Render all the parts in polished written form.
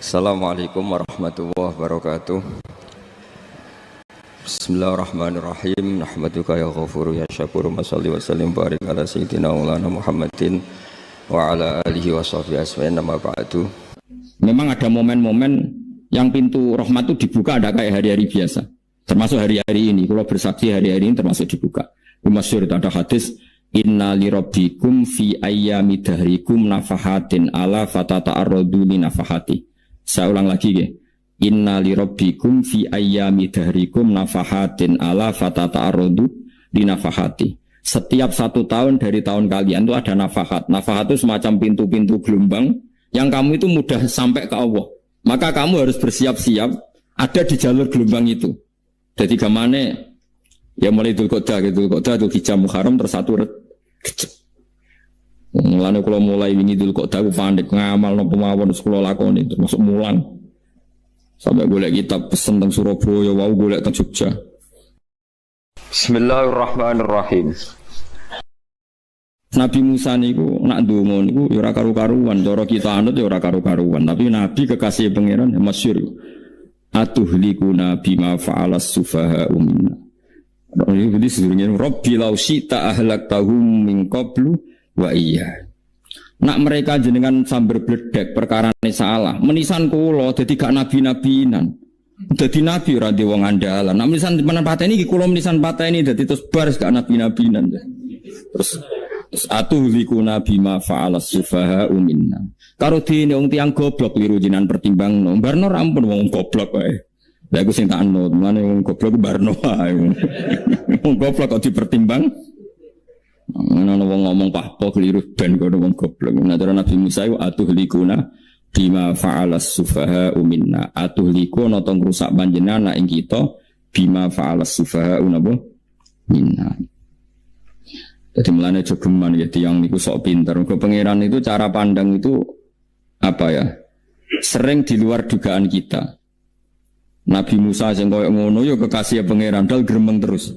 Assalamualaikum warahmatullahi wabarakatuh. Bismillahirrahmanirrahim. Nahmaduka ya ghafuru ya syakuru. Mashalli wa sallim barik ala sayyidina maulana Muhammadin wa ala alihi wa sahbihi asma'in nama ba'du. Memang ada momen-momen yang pintu rahmat itu dibuka, ada kayak hari-hari biasa. Termasuk hari-hari ini. Kalau bersaksi hari-hari ini termasuk dibuka. Masyhur ada hadis, inna li rabbikum fi ayyami dahrikum nafahatin ala fatata'arradu li nafahati. Saya ulang lagi ya. Inna li rabbikum fi ayyami dahrikum nafahatin ala fatata'arradu li nafahati. Setiap 1 tahun dari tahun kalian itu ada nafahat. Nafahat itu semacam pintu-pintu gelombang yang kamu itu mudah sampai ke Allah. Maka kamu harus bersiap-siap ada di jalur gelombang itu. Jadi gamane ya mulai Dzulqa'dah gitu, Dzulhijjah Muharram terus satu mulane kula mulai wingi Dzulqa'dah aku panik ngamal napa mawon kula lakoni termasuk mulang. Sampai golek kitab pesen teng Surabaya, wau golek teng Jogja. Bismillahirrahmanirrahim. Nabi Musa niku nak ndonga niku ya ora karu-karuan, cara kita anut ya ora karu-karuan, tapi Nabi kekasih pangeran masyhur. Atuhlikuna bima fa'alas sufaha minna. Jadi sebenarnya Rabbi law syi'ta ahlaktahum min qablu wa iya. Nak mereka jenengan sambar bledek perkara salah. Menisan kula dadi gak nabi-nabinan. Dadi nabi ora di wong andalan. Nak menisan pateni iki kula menisan pateni dadi terus bar gak nabi-nabinan. Terus atuhlikuna bima fa'alas sufaha minna. Karo dene wong tiyang goblok liru jinan pertimbangno. Barno rampun wong goblok wae. Lah aku sing tak anut, mane wong goblok barno wae. Wong goblok kok dipertimbang. Ana wong ngomong pahpo keliru ben karo wong goblok. Natara Nabi Musa iku atuhlikuna bima fa'alas sufaha minna. Atuhlikuna tong rusak panjenengan ing kita bima fa'alas sufaha minna. Jadi mulane jogeman ya tiyang niku sok pinter. Mergo pangeran itu cara pandang itu apa ya? Sering di luar dugaan kita. Nabi Musa sing koyo ngono ya kekasih pangeran dal gremeng terus.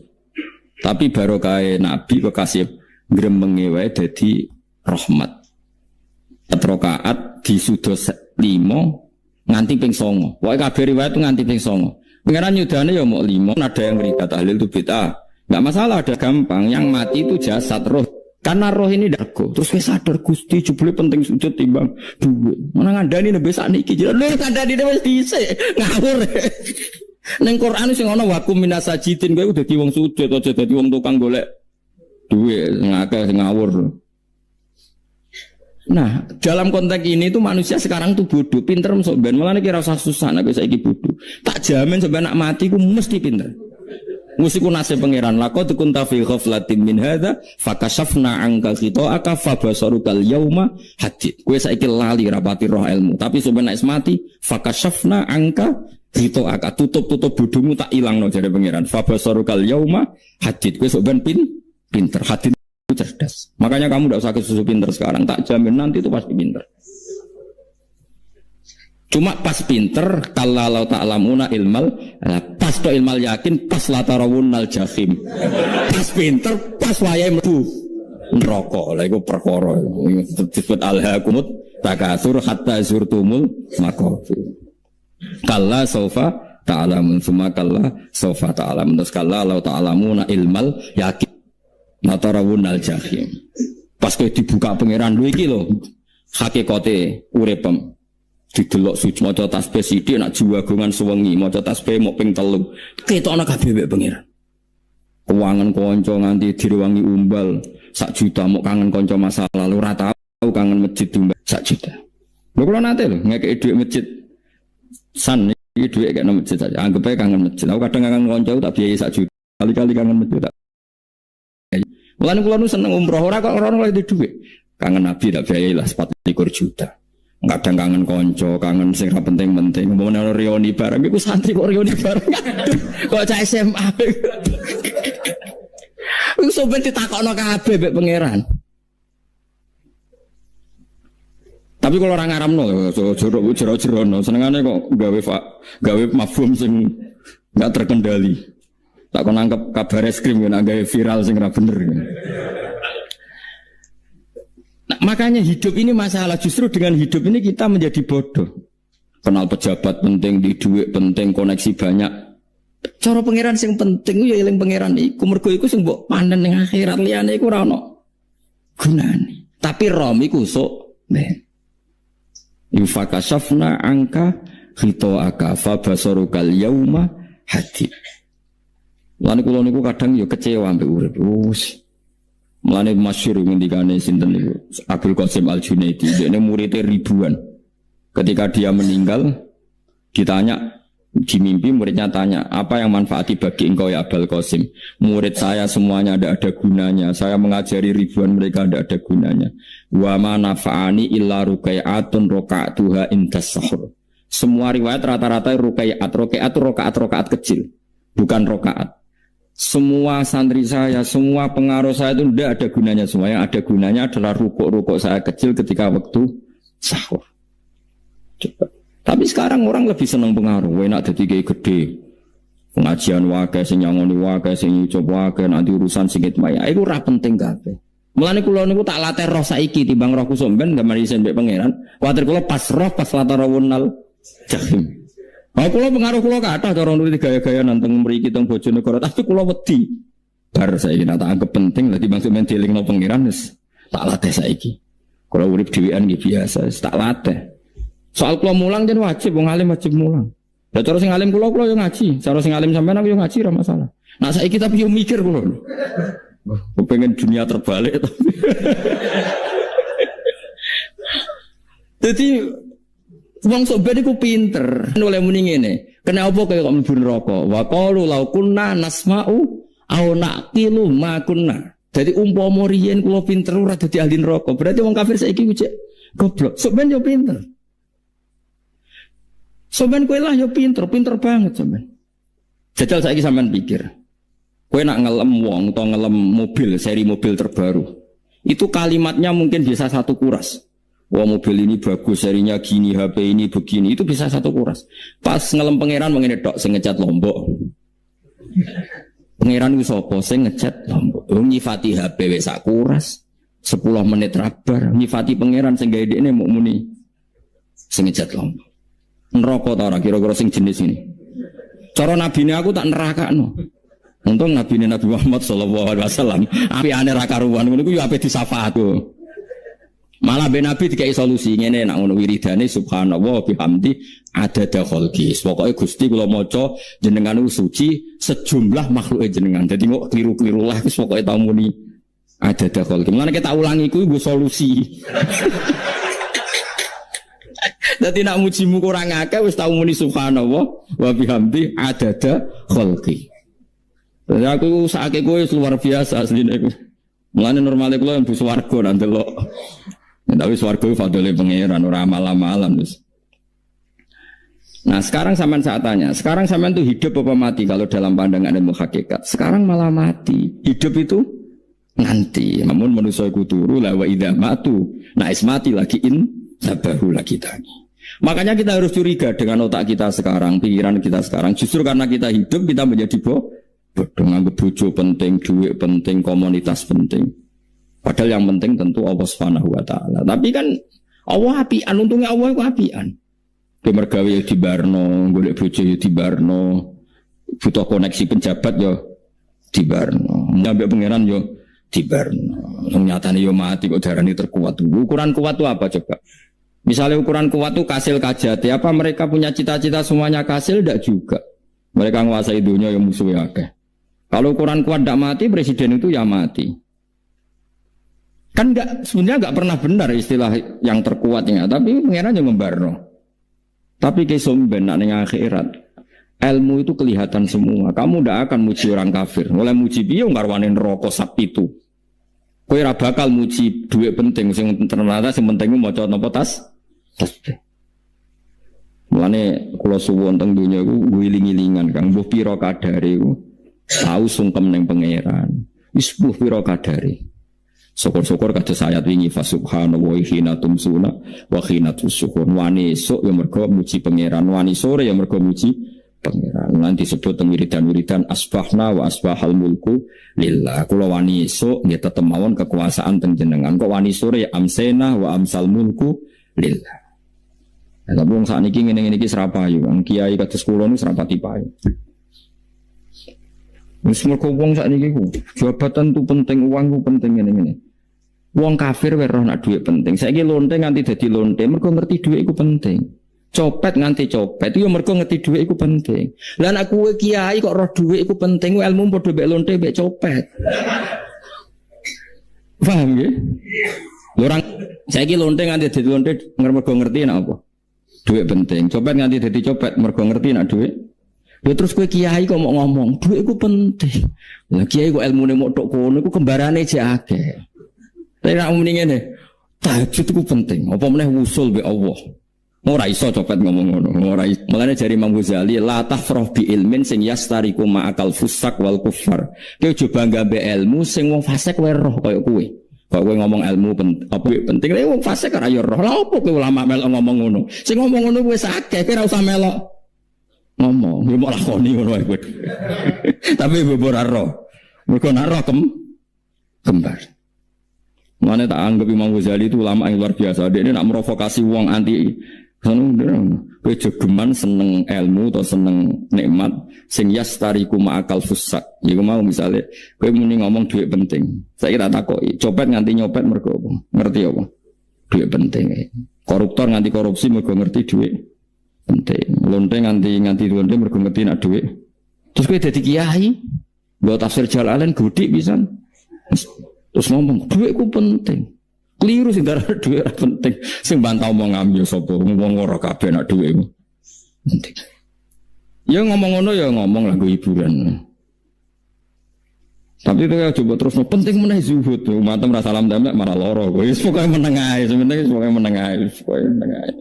Tapi barokah Nabi kekasih gremenge wae dadi rahmat. 4 rakaat disudos 5 nganti ping 9. Pokoke kabeh riwayat itu nganti ping 9. Pangeran yudane ya mau 5, ada yang berita tahlil itu bid'ah. Enggak masalah, ada gampang. Yang mati itu jasad roh. Karena roh ini dago. Terus saya sadar Gusti jebule penting sujud timbang duit. Mana ngandani nembe sakniki. Lho ngandani wis dhisik. Ngawur. Ning Quran sing ana wakum minasajidin kowe dadi wong sujud aja dadi wong tukang golek duit. Ngakeh sing ngawur. Nah, dalam konteks ini tuh manusia sekarang tuh bodoh, pinter sok ben. Malah kira usah susah nek saiki bodoh. Tak jamin sampai nak mati ku mesti pinter. Musiku nasib pangeran laqad kunta fi ghaflatin min hadza fakashafna anka khita'aka fabasarukal yauma hadid. Kowe saiki lali rapati roh ilmu, tapi sampeyan nek mati fakashafna anka khita'aka, tutup bodhomu tak ilangno jare pangeran. Fabasarukal yauma hadid. Kowe sampeyan pinter, hadid itu cerdas. Makanya kamu enggak usah kesusu pinter sekarang, tak jamin nanti itu pasti pinter. Cuma pas pinter kalau ta'lamuna ilmal pas to ilmal yakin pas latarawunnal jahim. Pas pinter pas wayahe mlebu neraka. Lha iku perkara disebut alhaakumut takatsur hatta zurtumul maqabir. Kalla saufa ta'lamun summa kalla saufa ta'lamun. Terus kalla law ta'lamuna ilmal yakin latarawunnal jahim. Pas kowe dibuka pangeran lho iki lho hakikate uripem. Didelok suci maca tasbih sithik nak jiwagongan sewengi maca tasbih mok ping 3 ketokno kabeh mek pangeran. Kuwangen kanca nganti direwangi umbal 1 juta mok kangen kanca masa lalu ora tau kangen masjid umbal 1 juta. Lho kula nate lho ngekeki dhuwit masjid san iki dhuwit kek nang masjid saja anggap ae kangen masjid. Aku kadang kangen kanca tak biayai 1 juta. Kali-kali kangen masjid tak. Mulane kula nu seneng umroh ora kok ora oleh dhuwit. Kangen Nabi tak biayai lah 24 juta. Kadang kangen konco, kangen sing ra penting-penting. Umpamane ana reuni bareng iku santri kok reuni bareng. Kok cah SMA. Wis sampe ditakokno kabeh mek pangeran. Tapi kalau orang ngaramno jero-jerono senengane kok gawe mafhum sing enggak terkendali. Tak kon nangkep kabar eskrim nek gawe viral sing ra bener. Nah, makanya hidup ini masalah, justru dengan hidup ini kita menjadi bodoh. kenal pejabat penting, di duit penting, koneksi banyak. Cara pangeran sing penting ya eling pangeran iku, mergo iku sing mbok panen ning akhirat, liyane iku ora ono gunane. Tapi rom iku sok ben. Infakasafna angka khitoaka fa basarukal yauma hadid. Lan kula niku kadang ya kecewa mbek urip. Mulane masyhur ngendikane sinten niku Abdul Qasim Al-Junaidi, dene muridé ribuan. Ketika dia meninggal ditanya di mimpi, muridnya tanya, apa yang manfaati bagi engkau ya Abdul Qasim? Murid saya semuanya tidak ada gunanya, saya mengajari ribuan mereka tidak ada gunanya. Wa ma nafa'ani illa rukai'atun roka'atuha indas sahur. Semua riwayat rata-rata roka'at kecil, bukan rokaat. Semua santri saya, semua pengaruh saya itu tidak ada gunanya semua. Yang ada gunanya adalah rukuk-rukuk saya kecil ketika waktu sahur. Coba. Tapi sekarang orang lebih senang pengaruh. Enak jadi kayak gede. Pengajian wakai, sing nyangoni wakai, sing nyucup wakai, nanti urusan singit maya. Itu ora penting kabeh. Mulane kula niku tak latih roh saiki timbang roh kusumben gambar isen mbek pangeran. Kuwatir kula pas roh pas latarawunal jahim. Kula pengaruh kula kathah cara nuruti gaya-gaya nanteng mriki teng Bojonegoro, tapi kula wedi. Bar saiki tak anggap penting lah timbang sampeyan dielingno pangeran wis tak latih saiki. Kula urip dhewean nggih biasa, tak latih. Soal kula mulang jan wajib, wong alim wajib mulang. Lah cara sing alim kula yo ngaji, cara sing alim sampean aku yo ngaji ora masalah. Nah saiki tapi yo mikir kula. Pengen dunia terbalik tapi. Jadi wong sok ben iku pinter. Oleh muni ngene, kenapa kaya kok mlebu neraka? Wa qalu law kunna nasma'u aw naqilu ma kunna. Jadi umpama riyen kula pinter ora dadi ahli neraka, berarti wong kafir saiki ku cek goblok. Sok ben yo pinter. Sampeyan kowe lah yo pinter banget sampeyan. Jajal saiki sampeyan pikir. Kowe nak ngelem wong utawa ngelem mobil, seri mobil terbaru. Itu kalimatnya mungkin bisa satu kuras. Wah mobil ini bagus, serinya gini, HP ini begini, itu bisa satu kuras. Pas ngelem pangeran mengene tok sing ngecat Lombok. Pangeran ku sapa sing ngecat Lombok? Nyifati HP wis sak kuras. 10 menit rabar, nyifati pangeran sing gawe dekne muk muni sing ngecat Lombok. Neraka ta ora kira-kira sing jenis ini. Cara nabine aku tak nerakakno. Untung nabine Nabi Muhammad sallallahu alaihi wasallam apikane ra karuan ngono iku yo ape disafaat ku. Malah ben Nabi dikai solusi ngene nek ngono wiridane subhanallah bihamdi adada khalqi. Pokoke Gusti kula maca jenengan suci sejumlah makhluk jenengan. Dadi kok kliru-kliru lah wis pokoke tau muni adada khalqi. Mulane kita ulangi iku solusi. Dadi nak mujimu kurang akeh wis tau muni subhanallah wa bihamdi adada khalqi. Dadi aku sakake kowe luar biasa asline iku. Mulane normale kula mlebu swarga nang delok. Tapi swarga fadhole pangeran ora amal-amalan wis. Nah, sekarang sampean saat tanya, sekarang sampean tuh hidup apa mati kalau dalam pandangan ilmu hakikat? Sekarang malah mati. Hidup itu nanti. Namun manusia iku turu la wa idza matu. Nah, mati lagi sabahu lagi tani. Makanya kita harus curiga dengan otak kita sekarang, pikiran kita sekarang. Justru karena kita hidup, kita menjadi bodoh. Nganggep bojo penting, duit penting, komunitas penting. Padahal yang penting tentu Allah Subhanahu wa taala. Tapi kan Allah apian, untungnya Allah itu apian. Kemergawe ya dibarno, golek bojo ya dibarno. Butuh koneksi penjabat ya dibarno. Nyampe pangeran ya dibarno. Nyatane ya mati kok darani terkuat. Ukuran kuat itu apa coba? Misalnya ukuran kuat itu kasil kajati, apa mereka punya cita-cita semuanya kasil? Tidak juga. Mereka menguasai dunia yang musuhnya akeh. Kalau ukuran kuat tidak mati, presiden itu ya mati. Kan sebenarnya enggak pernah benar istilah yang terkuatnya, tapi pengeran yang membarno. Tapi kesomben ning akhirat, ilmu itu kelihatan semua. Kamu tidak akan muji orang kafir. Mulai muji piye ngarwane neraka sak pitu. Kowe ora bakal muji duit penting sing ternyata sing penting maca napa tas. Mulane kula suwun teng donya iku wiling-wilingan Kang mbuh pira kadare iku tau sungkem ning pangeran. Wis mbuh pira kadare. Syukur-syukur kados ayat wingi fa subhanallahi hina tumsuna wa hina tusyukun. Wani esuk ya mergo muji pangeran, wani sore ya mergo muji pangeran. Nanti disebut teng wiridan-wiridan asbahna wa asbahal mulku lillah. Kula wani esuk nggih tetep mawon kekuasaan teng jenengan. Kok wani sore ya amsena wa amsal mulku lillah. Tapi wong sakniki ngene-ngene iki serapayu, wong kiai kados kula niku serapati payu. Wis mergo wong sakniki ku jabatan tu penting, uang ku penting ngene-ngene. Wong kafir wae roh nak dhuwit penting. Saiki lonte nganti dadi lonte mergo ngerti dhuwit iku penting. Copet nganti copet itu mergo ngerti dhuwit iku penting. Lah nek kowe kiai kok roh dhuwit iku penting, ilmu padha mek lonte mek copet. Paham nggih? Orang saiki lonte nganti dadi lonte mergo ngerti nek apa? Dhuwit penting. Copet nganti dadi copet mergo ngerti nek dhuwit. Lha terus kowe kiai kok mau ngomong, dhuwit iku penting. Lah kiai kok ilmune mok tok kono iku kembarane jek akeh. Tapi nek muni ngene, tahajud iku penting. Apa meneh wusul be Allah. Ora iso copet ngomong ngono. Ora iso. Mulane jari Imam Ghazali, la tafrah bi ilmin sing yastariku ma'akal fusak wal kufar. Kowe aja bangga be ilmu sing wong fasik wae roh kaya kowe. Kok kowe ngomong ilmu penting, lha wong fasik ora ya roh. Lah opo kowe ulama melok ngomong ngono? Sing ngomong ngono wis akeh, kowe ora usah melok ngomong. Ya mok lakoni ngono wae kowe. Tapi ora roh. Mergo nek roh kembar. Mana tak anggap Imam Ghazali itu ulama yang luar biasa. Dia ini nak merovokasi wong anti kowe jogeman seneng ilmu atau seneng nikmat sing yastariku ma'akal fusak. Iku mau misale kowe muni ngomong duit penting. Saya kira takoki, copet nganti nyopet mergo apa? Ngerti apa? Duit penting. Koruptor nganti korupsi mergo ngerti duit penting. Lonte nganti lonte mergo ngerti nak duit. Terus kowe dadi kiai, mbok tafsir Jalalain godik pisan. Terus ngomong duitku penting. Keliru sing darah duit ora penting. Sing bantah omong ngambil sapa wong ora kabeh nak duitmu. Penting. Ya ngomong ngono ya ngomong lah nggo hiburan. Tapi itu ya coba terus penting meneh zuhud. Umatem ra salam templek malah lara. Wis pokoke meneng ae, sebenarnya pokoke meneng ae, pokoke meneng ae.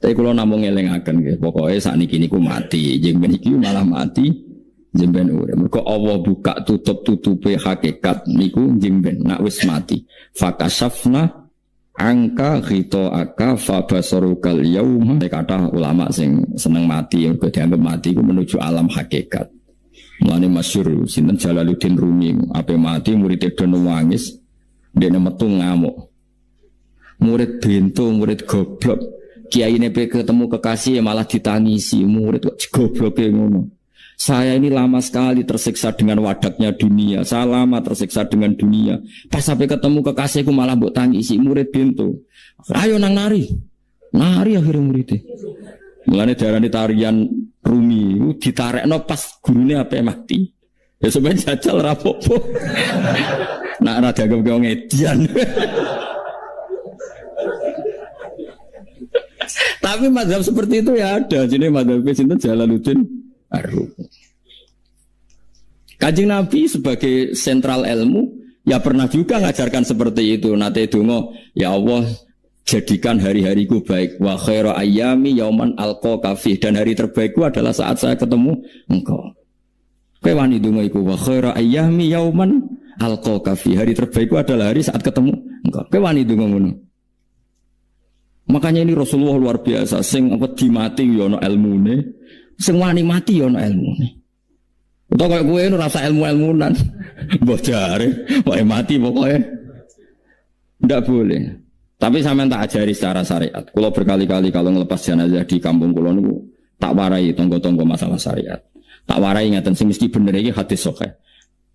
Tapi kalau namung ngelingaken nggih, pokoke sakniki niku mati, jeng niki malah mati. Jemben urip. Mergo Allah buka tutup-tutupe hakikat niku jemben nak wis mati. Fakasafna angka ghita'aka fabasarukal yauma. Kata ulama sing seneng mati mergo dianggap mati ku menuju alam hakikat. Mulane masyhur sinten Jalaluddin Rumi, ape mati murid do nangis, dene metu ngamuk. Murid bento, murid goblok. Kiyaine pe ketemu kekasih malah ditangisi, murid kok gobloke ngono. Saya ini lama sekali tersiksa dengan wadaknya dunia. Saya lama tersiksa dengan dunia. Pas sampai ketemu kekasihku malah mbok tangisi murid bintu. Ayo nang nari. Nari akhirnya muridnya. Mulane darani tarian Rumi ditarekno pas gurune ape mati. Ya sebenarnya jajal rapopo. Nak ora dianggap wong edian. Tapi mazhab seperti itu ya ada. Jadi mazhab sinten Jalaluddin Ar-Rumi. Kanjeng Nabi sebagai sentral ilmu ya pernah juga ngajarkan seperti itu. Nate donga, ya Allah jadikan hari-hariku baik. Wa khairu ayyami yauman alqaka fi, dan hari terbaikku adalah saat saya ketemu engkau. Kowe wani donga iku wa khairu ayyami yauman alqaka fi, hari terbaikku adalah hari saat ketemu engkau. Kowe wani donga ngono. Makanya ini Rasulullah luar biasa, sing wedi mati ya ana ilmune. Sing wani mati ya ana ilmune. Utawa kaya kowe ora rasa ilmu-ilmunan. Mbok jare, wae mati pokoke. Ndak boleh. Tapi sampean tak ajari secara syariat. Kula berkali-kali kalau ngelepas jenazah di kampung kula niku tak warai tonggo-tonggo masalah syariat. Tak warai ngaten sing mesti bener iki hadis sahih.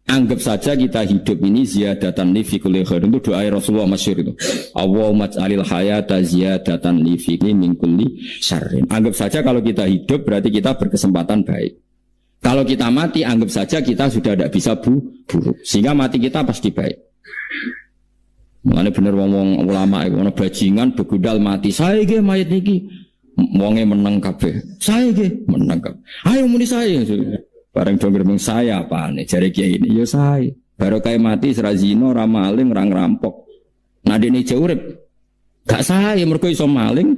Anggap saja kita hidup ini ziyadatan li fi kulli khair. Itu doa Rasulullah masyhur itu. Allahumma ij'alil hayata ziyadatan li fi min kulli syarrin. Anggap saja kalau kita hidup berarti kita berkesempatan baik. Kalau kita mati anggap saja kita sudah tidak bisa buruk. Sehingga mati kita pasti baik. Mulane bener wong ulama iku ana bajingan begudal mati. Saya nggih mayit niki wonge meneng kabeh. Saya nggih meneng kabeh. Ayo muni saya. Bareng dong ngomong saya apane jare kiai ini ya saya. Baru kayak mati sira zina, ora maling, ora ngerampok. Nah dene urip gak saya mergo iso maling,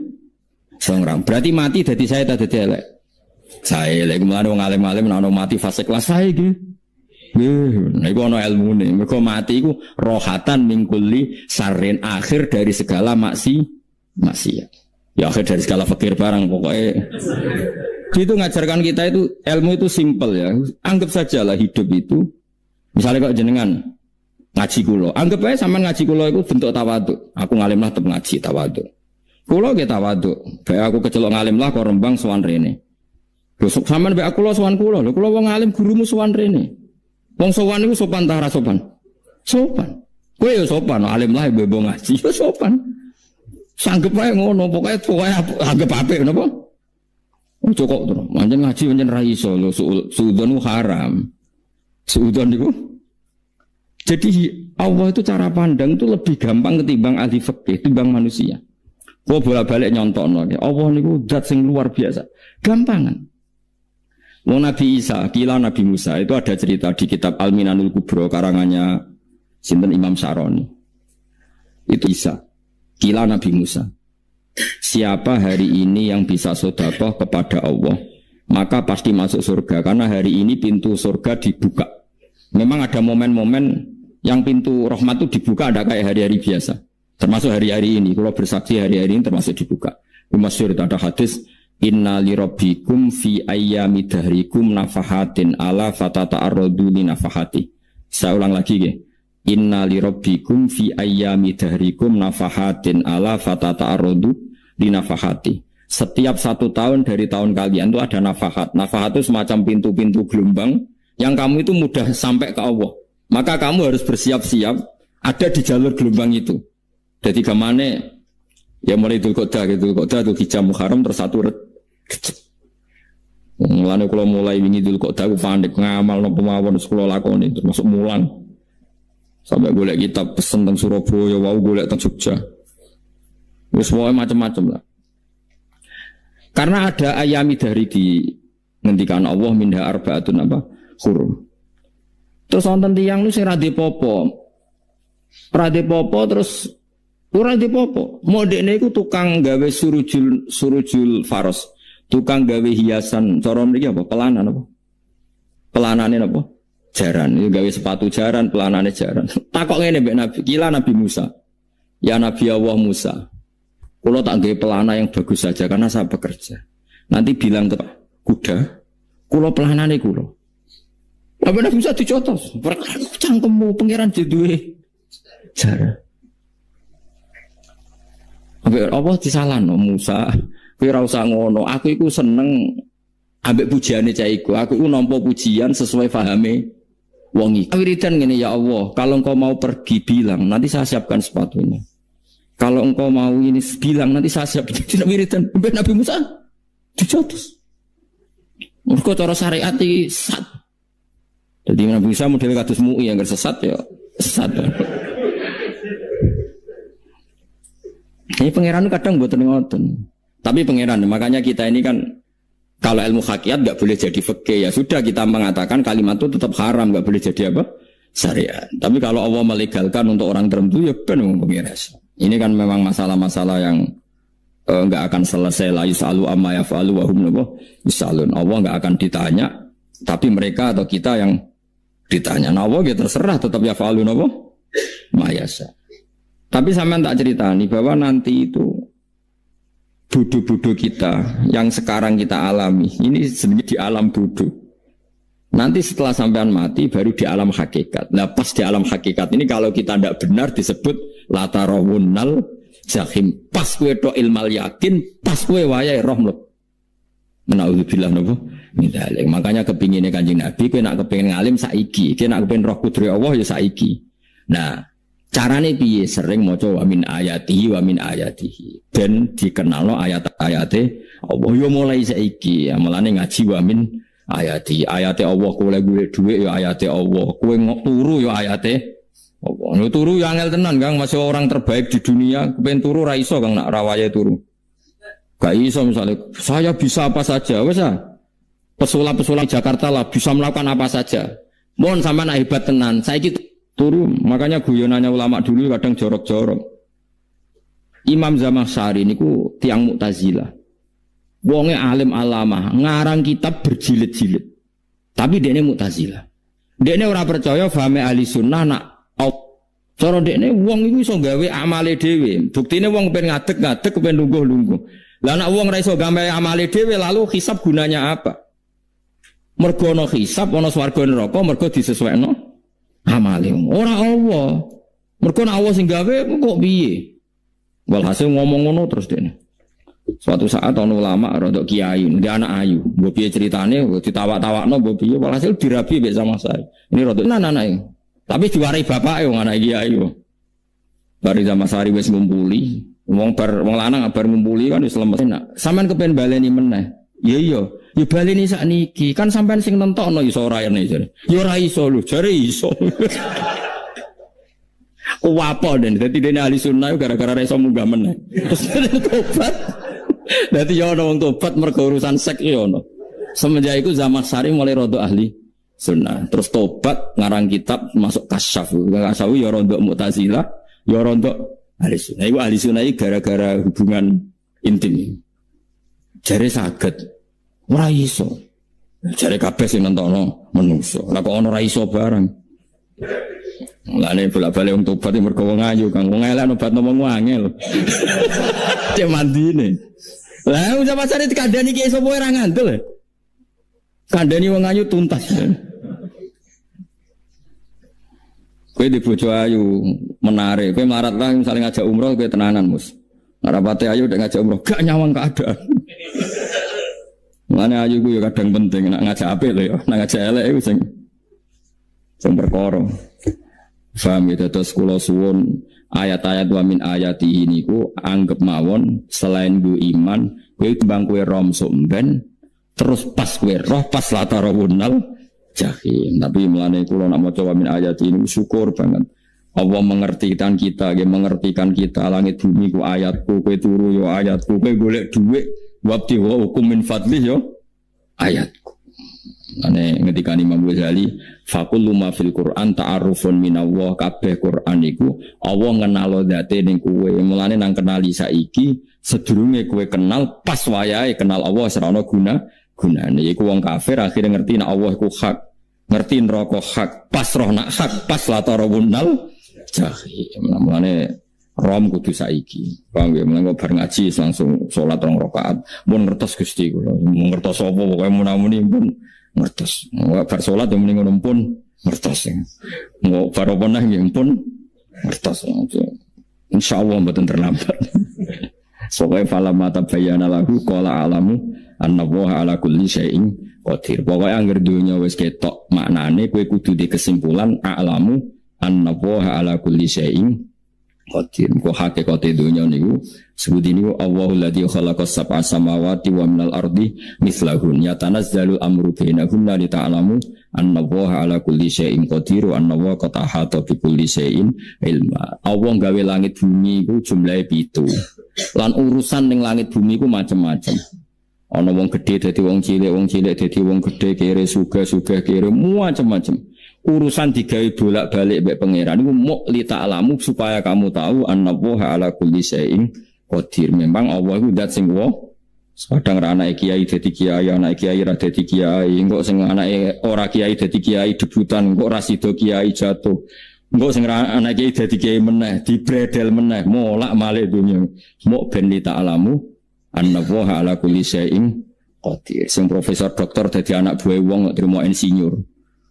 iso ngerampok. Berarti mati dadi saya ta dadi elek. Saya lek mulane wong alim-alim nek ana mati fase kelas saya nggih. Nggih, iku ana ilmune. Mergo mati iku rohatan mingkuli sarin, akhir dari segala maksiat. Ya akhir dari segala fakir barang pokoknya. Itu ngajarkan kita itu ilmu itu simple ya. Anggap saja lah hidup itu. Misalnya kok jenengan ngaji kulo, anggap aja sama ngaji kulo itu bentuk tawaduk. Aku ngalim lah tetap ngaji tawaduk. Kula ge tawaduk. Bae aku kecelok ngalim lah kok Rembang sowan rene. Lho sampean bae aku sowan kula. Lho kula wong alim gurumu sowan rene. Wong sowan niku sopan ta ora sopan? Sopan. Kowe ya sopan, alim lah bebo ngaji ya sopan. Sanggep wae ngono, pokoke anggap apik napa? Ojo kok terus. Pancen ngaji pancen ra iso lho, suudzon haram. Suudzon niku. Jadi Allah itu cara pandang itu lebih gampang ketimbang ahli fikih, ketimbang manusia. Kok bolak-balik nyontokno. Allah niku zat sing luar biasa. Gampangan. Wong Nabi Isa, kila Nabi Musa itu ada cerita di kitab Al-Minanul Kubro karangannya sinten Imam Syaroni. Itu Isa, kila Nabi Musa. Siapa hari ini yang bisa sedekah kepada Allah, maka pasti masuk surga karena hari ini pintu surga dibuka. Memang ada momen-momen yang pintu rahmat itu dibuka ada kayak hari-hari biasa. Termasuk hari-hari ini, kalau bersaksi hari-hari ini termasuk dibuka. Masyhur itu ada hadis, inna li rabbikum fi ayyami dahrikum nafahatin ala fatata'arradu li nafahati. Saya ulang lagi ya. Inna li rabbikum fi ayyami dahrikum nafahatin ala fatata'arradu li nafahati. Setiap 1 tahun dari tahun kalian itu ada nafahat. Nafahat itu semacam pintu-pintu gelombang yang kamu itu mudah sampai ke Allah. Maka kamu harus bersiap-siap ada di jalur gelombang itu. Jadi kemana ya mulai Dzulqa'dah gitu, Dzulqa'dah itu hijab Muharram terus satu mulane kalau mulai wingi Dzulqa'dah aku panik ngamal napa mawon sekolah lakoni termasuk mulang. Sampai golek kitab pesen teng Surabaya, wau golek teng Jogja. Wis wae macam-macam lah. Karena ada ayami dari di ngendikan Allah minha arbaatun apa? Hurum. Terus wonten tiyang lu sing ra dipopo. Ra dipopo terus ora dipopo. Modene iku tukang gawe surujul faros. Tukang gawe hiasan cara mriki apa? Pelanan apa? Pelanane apa? Jaran. Itu gawe sepatu jaran, pelanane jaran. Takok ngene mbek Nabi, kila Nabi Musa. Ya Nabi Allah Musa. Kula tak gawe pelana yang bagus saja karena saya bekerja. Nanti bilang ke kuda, kula pelanane kula. Apa Nabi Musa dicotos? Perkara cangkemmu pangeran duwe jaran. Apa disalahno Musa? Kowe ora usah ngono. Aku iku seneng ambek pujiane cah iku. Aku iku nampa pujian sesuai pahame wong iki. Wiridan ngene ya Allah, kalau engkau mau pergi bilang, nanti saya siapkan sepatunya. Kalau engkau mau ini bilang, nanti saya siapkan. Wiridan ambek Nabi Musa dicotos. Mergo cara syariat iki sesat. Jadi Nabi Musa model kados MUI yang sesat ya sesat. Ini pangeran kadang buat ngoten. Tapi pangeran, makanya kita ini kan kalau ilmu hakikat nggak boleh jadi fikih ya sudah kita mengatakan kalimat itu tetap haram nggak boleh jadi apa syariat. Tapi kalau Allah melegalkan untuk orang tertentu ya benar pangeran. Ini kan memang masalah-masalah yang nggak akan selesai la yusalu amma yafalu wa hum yusalun. Allah nggak akan ditanya, tapi mereka atau kita yang ditanya. Nah Allah ya terserah tetap yafalu apa mayasa. Tapi sampean tak ceritani bahwa nanti itu bodoh-bodoh kita yang sekarang kita alami ini sebenarnya di alam bodoh. Nanti setelah sampean mati baru di alam hakikat. Nah pas di alam hakikat ini kalau kita tidak benar disebut latarawunnal jahim. Pas kue do ilmal yakin, pas kue wayai roh. Menauzubillah napa min dzalik. Makanya kepinginnya Kanjeng Nabi kue nak kepingin ngalim saiki, kue nak kepingin roh kudri Allah ya saiki. Nah carane piye sering maca wa min ayatihi wa min ayatihi ben dikenalno ayat-ayate Allah yo mulai saiki ya mulane ngaji wa min ayati ayate Allah kowe golek dhuwit ya ayate Allah kowe turu ya ayate Allah yo turu ya angel tenan Kang masih orang terbaik di dunia kepen turu ra iso Kang nak rawaye turu gak iso misalnya saya bisa apa saja wis pesulap-pesulap Jakarta lah bisa melakukan apa saja mohon sampean hebat tenan saiki turu, makanya guyonannya ulama dulu kadang jorok-jorok. Imam Zamakhsyari niku tiang Mu'tazilah. Wonge alim alama, ngarang kitab berjilid-jilid. Tapi dekne Mu'tazilah. Dekne ora percaya fahame ahli sunnah nak cara dekne wong iku iso gawe amale dhewe. Buktine wong kepen ngadeg-ngadeg, kepen lungguh-lungguh. Lah nek wong ora iso gawe amale dhewe lalu hisab gunanya apa? Mergo ana hisab, ana swarga neraka, mergo disesuaikno amale ora Allah. Mergo nek Allah sing gawe kok piye? Walhasil ngomong ngono terus dene. Suatu saat ono ulama rodok kiai, dia anak ayu, mbok piye ceritane, ditawak-tawakno mbok piye, walhasil dirabi mbek sama saya. Ini rodok anak-anak. Tapi diwarai bapake wong anak kiai. Bari sama sari wis ngumpuli, wong lanang bar ngumpuli kan wis lemes. Sampeyan kepen baleni meneh. Iya, ya baleni sakniki. Kan sampean sing nentokno iso ora ene jare. Ya ora iso lho, jare iso. Wapo den, dadi dene ahli sunnah gara-gara ora iso munggah meneh. Terus tobat. Dadi ya ana wong tobat mergo urusan seks ya ana. Semenjak iku zaman sari mulai rodo ahli sunnah. Terus tobat ngarang kitab masuk kasyaf. Kasyaf ya rodo Mu'tazilah, ya rodo ahli sunnah. Iku ahli sunnah iki gara-gara hubungan intim. Jare saged ora iso. Jare kabeh sing nentokno menungso. Lah kok ana ora iso barang. Lah nek bolak-balik wong tobat mergo wong ayu Kang. Wong elek obatno wong angel. Cek mandine. Lah udah pasare dikandani ki sapa ora ngandel. Kandani wong ayu tuntas. Kowe di bojo ayu menarik, kowe melarat lah misalnya ngajak umroh kowe tenanan mus. Rapate ayu udah ngajak umroh gak nyawang keadaan. Mulane ayu ku ya kadang penting nak ngajak apik lho ya, nak ngajak elek iku sing perkara. Faham ya terus kula suwun ayat-ayat wa min ayati niku anggap mawon selain bu iman kowe timbang kowe rom somben terus pas kowe roh pas latarawunal jahim. Tapi mulane kula nak maca wa min ayati ini syukur banget. Allah mengertikan kita, dia mengertikan kita langit bumi ku ayatku, kowe turu yo ayatku, kowe golek dhuwit wabti wa hukum min fadlih yo ayatku. Ane ngetikani Imam Ghazali faqullu ma fil Qur'an ta'arufun minallah, kabeh Qur'an iku Allah ngenalo dzate ning kowe. Mulane nang kenali saiki sedurunge kowe kenal pas wayahe kenal Allah serana gunane. Iku wong kafir akhire ngerti nek Allah iku hak, ngerti neraka hak, pas roh nak hak, pas latarawunal jahim. Mulane rom kudu saiki. Paham ya? Mulane bar ngaji langsung salat 2 rakaat. Mun ngertos Gusti kula, mun ngertos apa pokoke munamuni pun ngertos. Bar salat yang mending ngono pun ngertos. Mau bar apa neh nggih pun ngertos. Insyaallah mboten terlambat. Soale falama tabayyana lahu qala alamu annallaha ala kulli syai'in qadir. Pokoke anggere dunya wis ketok maknane kowe kudu di kesimpulan alamu annallaha ala kulli syai'in qadir. Kok hakikate dunya niku sebut niku Allahul ladzi khalaqas sab'a samawati wa minal ardi mislahun yatanazzalu amru bainahunna li ta'lamu annallaha ala kulli syai'in qadir wa annallaha qad ahata bi kulli syai'in ilma. Allah gawe langit bumi iku jumlahe 7. Lan urusan ning langit bumi iku macam-macam. Ana wong gedhe dadi wong cilik dadi wong gedhe, kere sugih kere macam-macam. Urusan digawe bolak-balik mbek pangeran iku muk li ta'lamu supaya kamu tahu annallaha ala kulli syai'in qadir. Memang Allah iku zat sing kadang ra anake kiai dadi kiai, anake kiai ra dadi kiai, engko sing anake ora kiai dadi kiai debutan, engko ra sida kiai jatuh. Engko sing anake kiai dadi kiai meneh, dibredel meneh, molak-malik dunya. Muk ben li ta'lamu annallaha ala kulli syai'in qadir. Sing profesor doktor dadi anak buah wong trimo insinyur.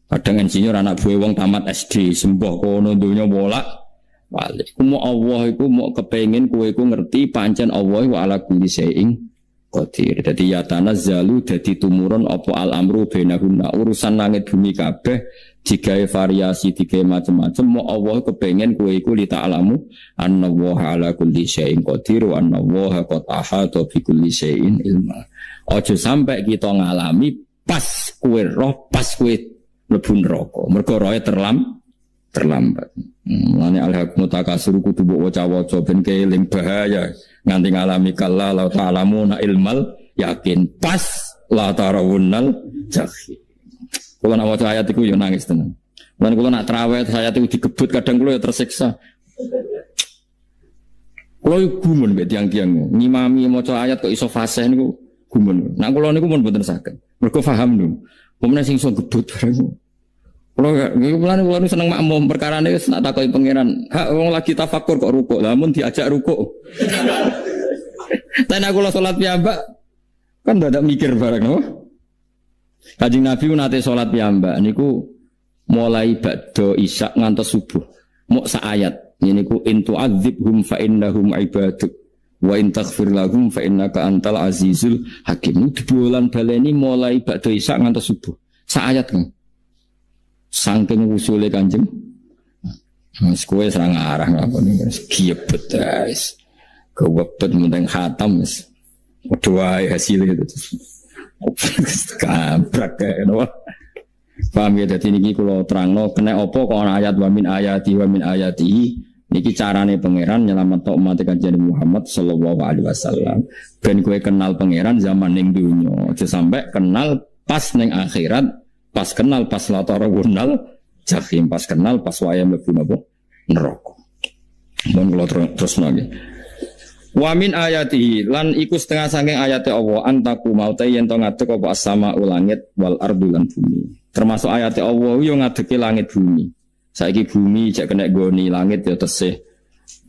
Kadang insinyur anak buah wong tamat SD, sembah kono dunya bolak-balik. Ku mau Allah iku mau kepengin kowe iku ngerti pancen Allah wa ala kulli syai'in qadir. Dadi ya tanazzalu dadi tumurun apa al-amru bainahunna. Urusan langit bumi kabeh digawe variasi, digawe macam-macam. Mau Allah kepengin kowe iku li ta'lamu annallaha ala kulli syai'in qadir wa annallaha qad ahata bi kulli syai'in ilma. Aja sampai kita ngalami pas kowe roh, pas kowe mlebu neraka. Mergo roe terlambat. Mulane al-haqqu takasur kudu mbok waca-waca ben keling bahaya nganti ngalami kalla la ta'lamuna ilmal yakin pas la tarawunnal jahim. Kula nak waca ayat iku yo nangis tenan. Lan kula nak traweh ayat iku digebut kadang kula yo tersiksa. Kula gumun mbek tiang-tiang ngimami maca ayat kok iso fasih niku gumun. Nak kula niku pun mboten saged. Mergo paham lho. Pemene sing iso gebut bareng. Kula seneng makmum perkarane wis nak takoki pangeran. Hak wong lagi tafakur kok rukuk. Lah mun diajak rukuk. Ten aku salat piyambak kan ndak mikir bareng no. Kanjeng Nabi nate salat piyambak niku mulai ba'da isya ngantos subuh. Mok sak ayat niku in tu'adzibhum fa innahum ibaduk Wa in taghfir lahum fa innaka antal azizul hakim. Dibulan baleni mulai ba'da isya ngantos subuh. Sak ayat kan. Saking usule Kanjeng. Mas kowe serang arah ngakoni giebet guys. Kewebet mendeng khatam wis. Doa hasilnya itu. Kabrak kayak apa? Paham ya, jadi ini kalau terangno kena opo kau ayat wa min ayati niki carane pangeran nyelamat umat Kanjeng Muhammad sallallahu alaihi wasallam. Ben kowe kenal pangeran zaman ning dunya, aja sampai kenal pas ning akhirat, pas kenal pas latarawunal jahim, pas kenal pas waya mlebu napa neraka. Mun kula terus nggih. Wa min ayatihi lan iku setengah saking ayate Allah antaku maute yen to ngadeg apa as-sama langit wal ardu lan bumi. Termasuk ayate Allah yo ngadegi langit bumi. Saiki bumi jek kena goni langit ya tesih.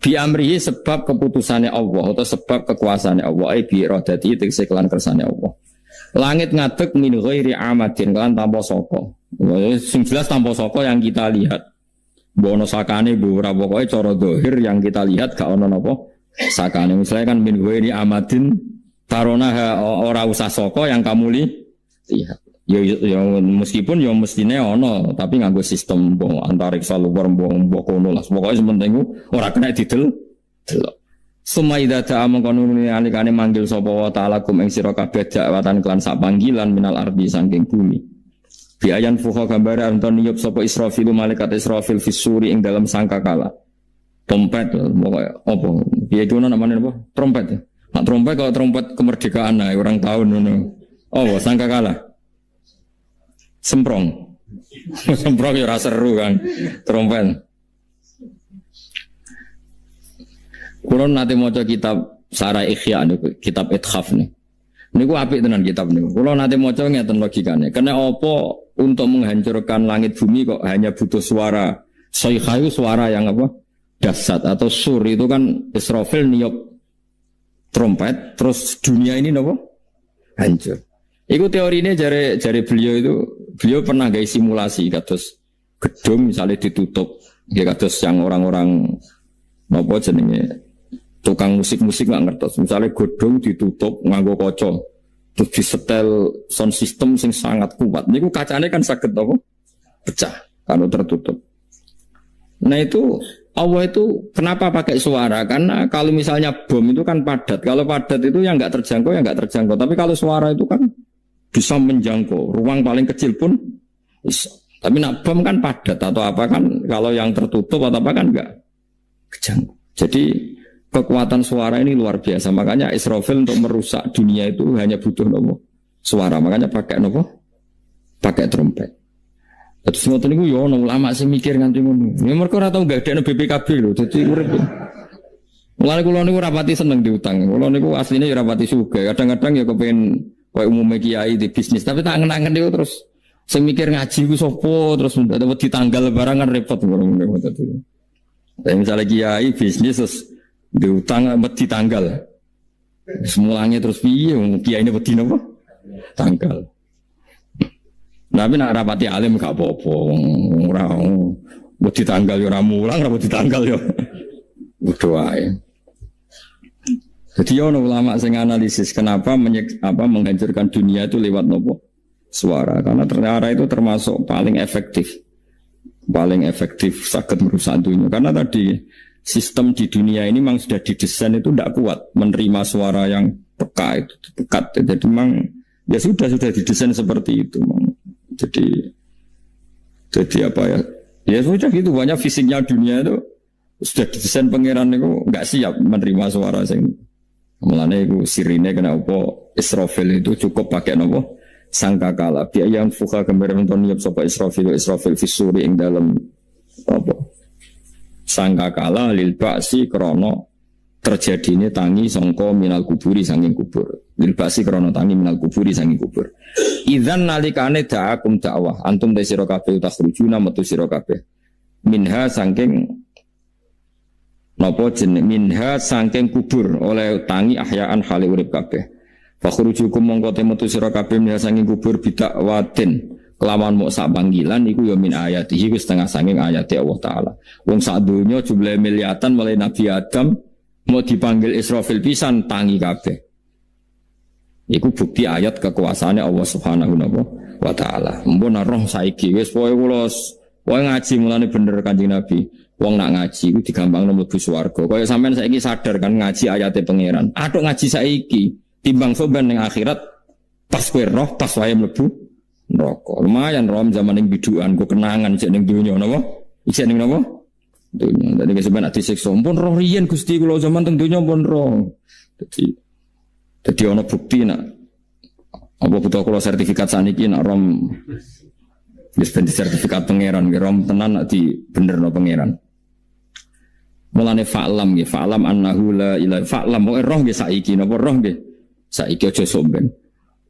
Bi amrihi sebab keputusannya Allah atau sebab kekuasaane Allah bi iradati tegese kelan kersane Allah. Langit ngadeg min ghairi amadin kelan tanpa saka. Sing jelas tanpa saka yang kita lihat. Bono sakane bu ora pokoke cara zahir yang kita lihat gak ono napa sakane. Misalnya kan min ghairi amadin taronaha ora usah saka yang kamu lihat. Ya meskipun ya mestine ono tapi nganggo sistem antariksa luar mbok kono lah. Pokoke sementing ora kena didel. Sumaida ta mengkono alikane manggil sapa wa ta'ala kum ing sira kabeh dakwatan kelan sak panggilan minal ardi saking bumi. Bi ayan fuha gambare anton niyup sapa Israfil malaikat Israfil fisuri ing dalam sangkakala. Trompet pokoke apa? Piye itu namanya apa? Trompet. Nak trompet kalau trompet kemerdekaan nah orang tahun ngono. Oh, sangkakala. Semprong. Semprong ya rasa seru kan. Trompet. Kulo nate maca kitab Sarah Ikhya niku, kitab Ithaf nih. Niku apik tenan kitab niku. Kulo nate maca ngeten logikane. Karena apa untuk menghancurkan langit bumi kok hanya butuh suara. Sayha itu suara yang apa? Dahsyat atau sur itu kan Israfil niup trompet terus dunia ini apa? Hancur. Iku teorinya jari beliau pernah gawe simulasi kados gedung misalnya ditutup ya kados yang orang-orang napa jenenge tukang musik-musik nggak ngertos misalnya gedung ditutup nganggo kaca terus disetel sound system sing sangat kuat niku kacane kan saged apa pecah kalau tertutup. Nah itu Allah itu kenapa pakai suara? Karena kalau misalnya bom itu kan padat. Kalau padat itu yang nggak terjangkau, ya nggak terjangkau. Tapi kalau suara itu kan bisa menjangkau. Ruang paling kecil pun bisa. Tapi nak bom kan padat atau apa kan? Kalau yang tertutup atau apa kan nggak kejangkau. Jadi kekuatan suara ini luar biasa. Makanya Israfil untuk merusak dunia itu hanya butuh nopo suara. Makanya pakai nopo, pakai trompet. Terus ngoten niku yo ono ulama sing mikir nganti ngono. Ya mergo ora tau gagdekno BPKB lho, dadi urip. Mulane kula niku rapati seneng diutang. Kula niku asline ya rapati sugih. Kadang-kadang ya kepengin koyo umume kiai di bisnis, tapi tak angen-angen niku terus sing mikir ngaji ku sapa, terus dapat ditanggal barang kan repot ngono dadi. Misalnya kiai bisnis terus diutang wedi tanggal. Semulanya terus piye kiai ini wedi napa? Tanggal. Tapi nak rapati alim gak apa-apa, orang buat ditanggal ya ramulang, buat ditanggal ya berdoa. Jadi orang ulama yang analisis kenapa menghancurkan dunia itu lewat nopo suara, karena ternyata itu termasuk paling efektif sakit merusak dunia. Karena tadi sistem di dunia ini memang sudah didesain itu tidak kuat menerima suara yang pekat itu pekat. Jadi memang ya sudah didesain seperti itu. Jadi apa ya? Ya sudah gitu banyak fisiknya dunia itu sudah didesain pangeran itu nggak siap menerima suara sing. Mulane itu sirine kena apa Israfil itu cukup pakai nopo sangkakala. Biaya yang fuka gambar menton niap sapa Israfil fisuri ing dalam apa sangkakala lil ba'si krono terjadine tangi sangka minal kuburi sanging kubur. Lil ba'si krono tangi minal kuburi sanging kubur. Idzan nalikane da'akum dakwah antum ta sira kabeh takhrujuna metu sira kabeh minha saking napa jeneng minha saking kubur oleh tangi ahyaan hale urip kabeh fakhrujukum mongko te metu sira kabeh minha saking kubur bidak watin kelawan mok sak panggilan iku ya min ayatihi wis setengah saking ayate Allah taala wong sak donya jumlahe miliatan mulai Nabi Adam Mau dipanggil Israfil pisan tangi kabeh. Iku bukti ayat kekuasaannya Allah Subhanahu wa taala. Mumpun roh saiki wis pokoke kula ngaji mulane bener Kanjeng Nabi. Wong nak ngaji iku digampangno mlebu swarga. Kaya sampean saiki sadar kan ngaji ayate pangeran. Atuk ngaji saiki timbang soban ning akhirat pas kowe roh pas wae mlebu neraka. Lumayan rom zaman ning bidukan kok kenangan sik ning donya napa? Isih ning napa? Donya. Dadi sampean ati siksa pun roh riyen Gusti kula zaman teng donya pun roh. Dadi ana bukti nak apa butuh kula sertifikat saniki nak rom wis ben sertifikat pangeran rom tenan nak di benerno pangeran. Mulane fa'lam nggih, fa'lam annahu la ilaha fa'lam roh nggih saiki napa roh nggih saiki aja somben.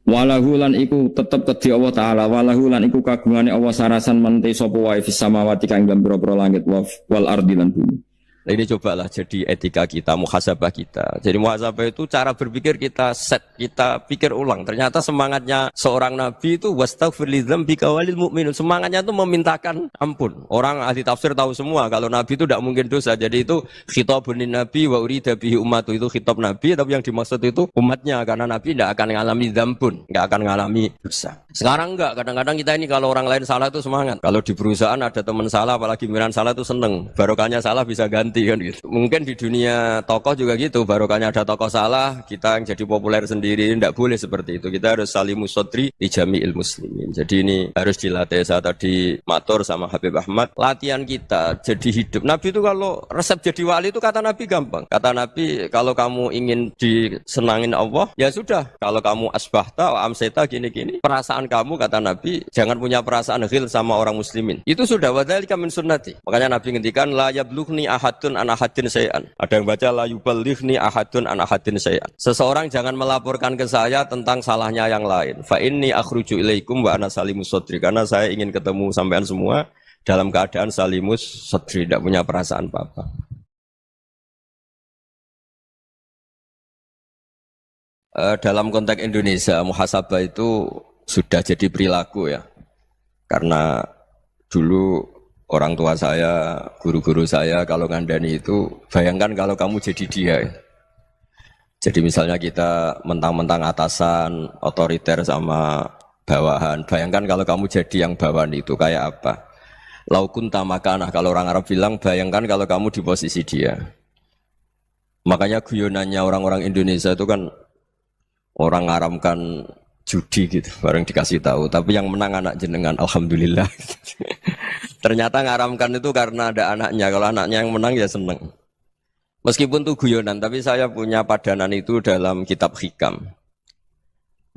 Walahu lan iku tetep kedhi Allah taala, walahu lan iku kagungane Allah sarasan mante sapa wae fis samawati kang ing pira-pira langit wal ardi lan bumi. Nah, ini cobalah jadi etika kita, muhasabah kita. Jadi muhasabah itu cara berpikir kita set, kita pikir ulang. Ternyata semangatnya seorang nabi itu wastaghfir lidzambika walil mu'minun. Semangatnya itu memintakan ampun. Orang ahli tafsir tahu semua kalau nabi itu tidak mungkin dosa. Jadi itu khitabun nabi wa urida bihi ummatu, itu khitab nabi, tapi yang dimaksud itu umatnya, karena nabi tidak akan mengalami dzambun, tidak akan mengalami dosa. Sekarang enggak, kadang-kadang kita ini kalau orang lain salah itu semangat. Kalau di perusahaan ada teman salah, apalagi miran salah itu seneng. Barokahnya salah bisa ganti kan gitu. Mungkin di dunia tokoh juga gitu, barokahnya ada tokoh salah, kita yang jadi populer sendiri, tidak boleh seperti itu. Kita harus salimus sodri di jami'il muslimin. Jadi ini harus dilatih. Saya tadi matur sama Habib Ahmad, latihan kita jadi hidup. Nabi itu kalau resep jadi wali itu kata Nabi gampang. Kata Nabi, kalau kamu ingin disenangin Allah, ya sudah. Kalau kamu asbahta, amseta gini-gini, perasaan kamu, kata Nabi, jangan punya perasaan ghil sama orang muslimin. Itu sudah wadzalika min sunnati. Makanya Nabi ngendikan la yablughni ahadun an ahadin syai'an. Ada yang baca la yuballighni ahadun an ahadin syai'an. Seseorang jangan melaporkan ke saya tentang salahnya yang lain. Fa inni akhruju ilaikum wa ana salimus sadri. Karena saya ingin ketemu sampean semua dalam keadaan salimus sadri, tidak punya perasaan apa-apa. Dalam konteks Indonesia, muhasabah itu sudah jadi perilaku ya. Karena dulu orang tua saya, guru-guru saya kalau ngandani itu, bayangkan kalau kamu jadi dia. Jadi misalnya kita mentang-mentang atasan, otoriter sama bawahan. Bayangkan kalau kamu jadi yang bawahan itu kayak apa? Laukun tamakana, kalau orang Arab bilang, bayangkan kalau kamu di posisi dia. Makanya guyonannya orang-orang Indonesia itu kan orang ngaramkan judi gitu, bareng dikasih tahu. Tapi yang menang anak jenengan, alhamdulillah. Ternyata ngaramkan itu karena ada anaknya. Kalau anaknya yang menang ya seneng. Meskipun itu guyonan, tapi saya punya padanan itu dalam kitab Hikam.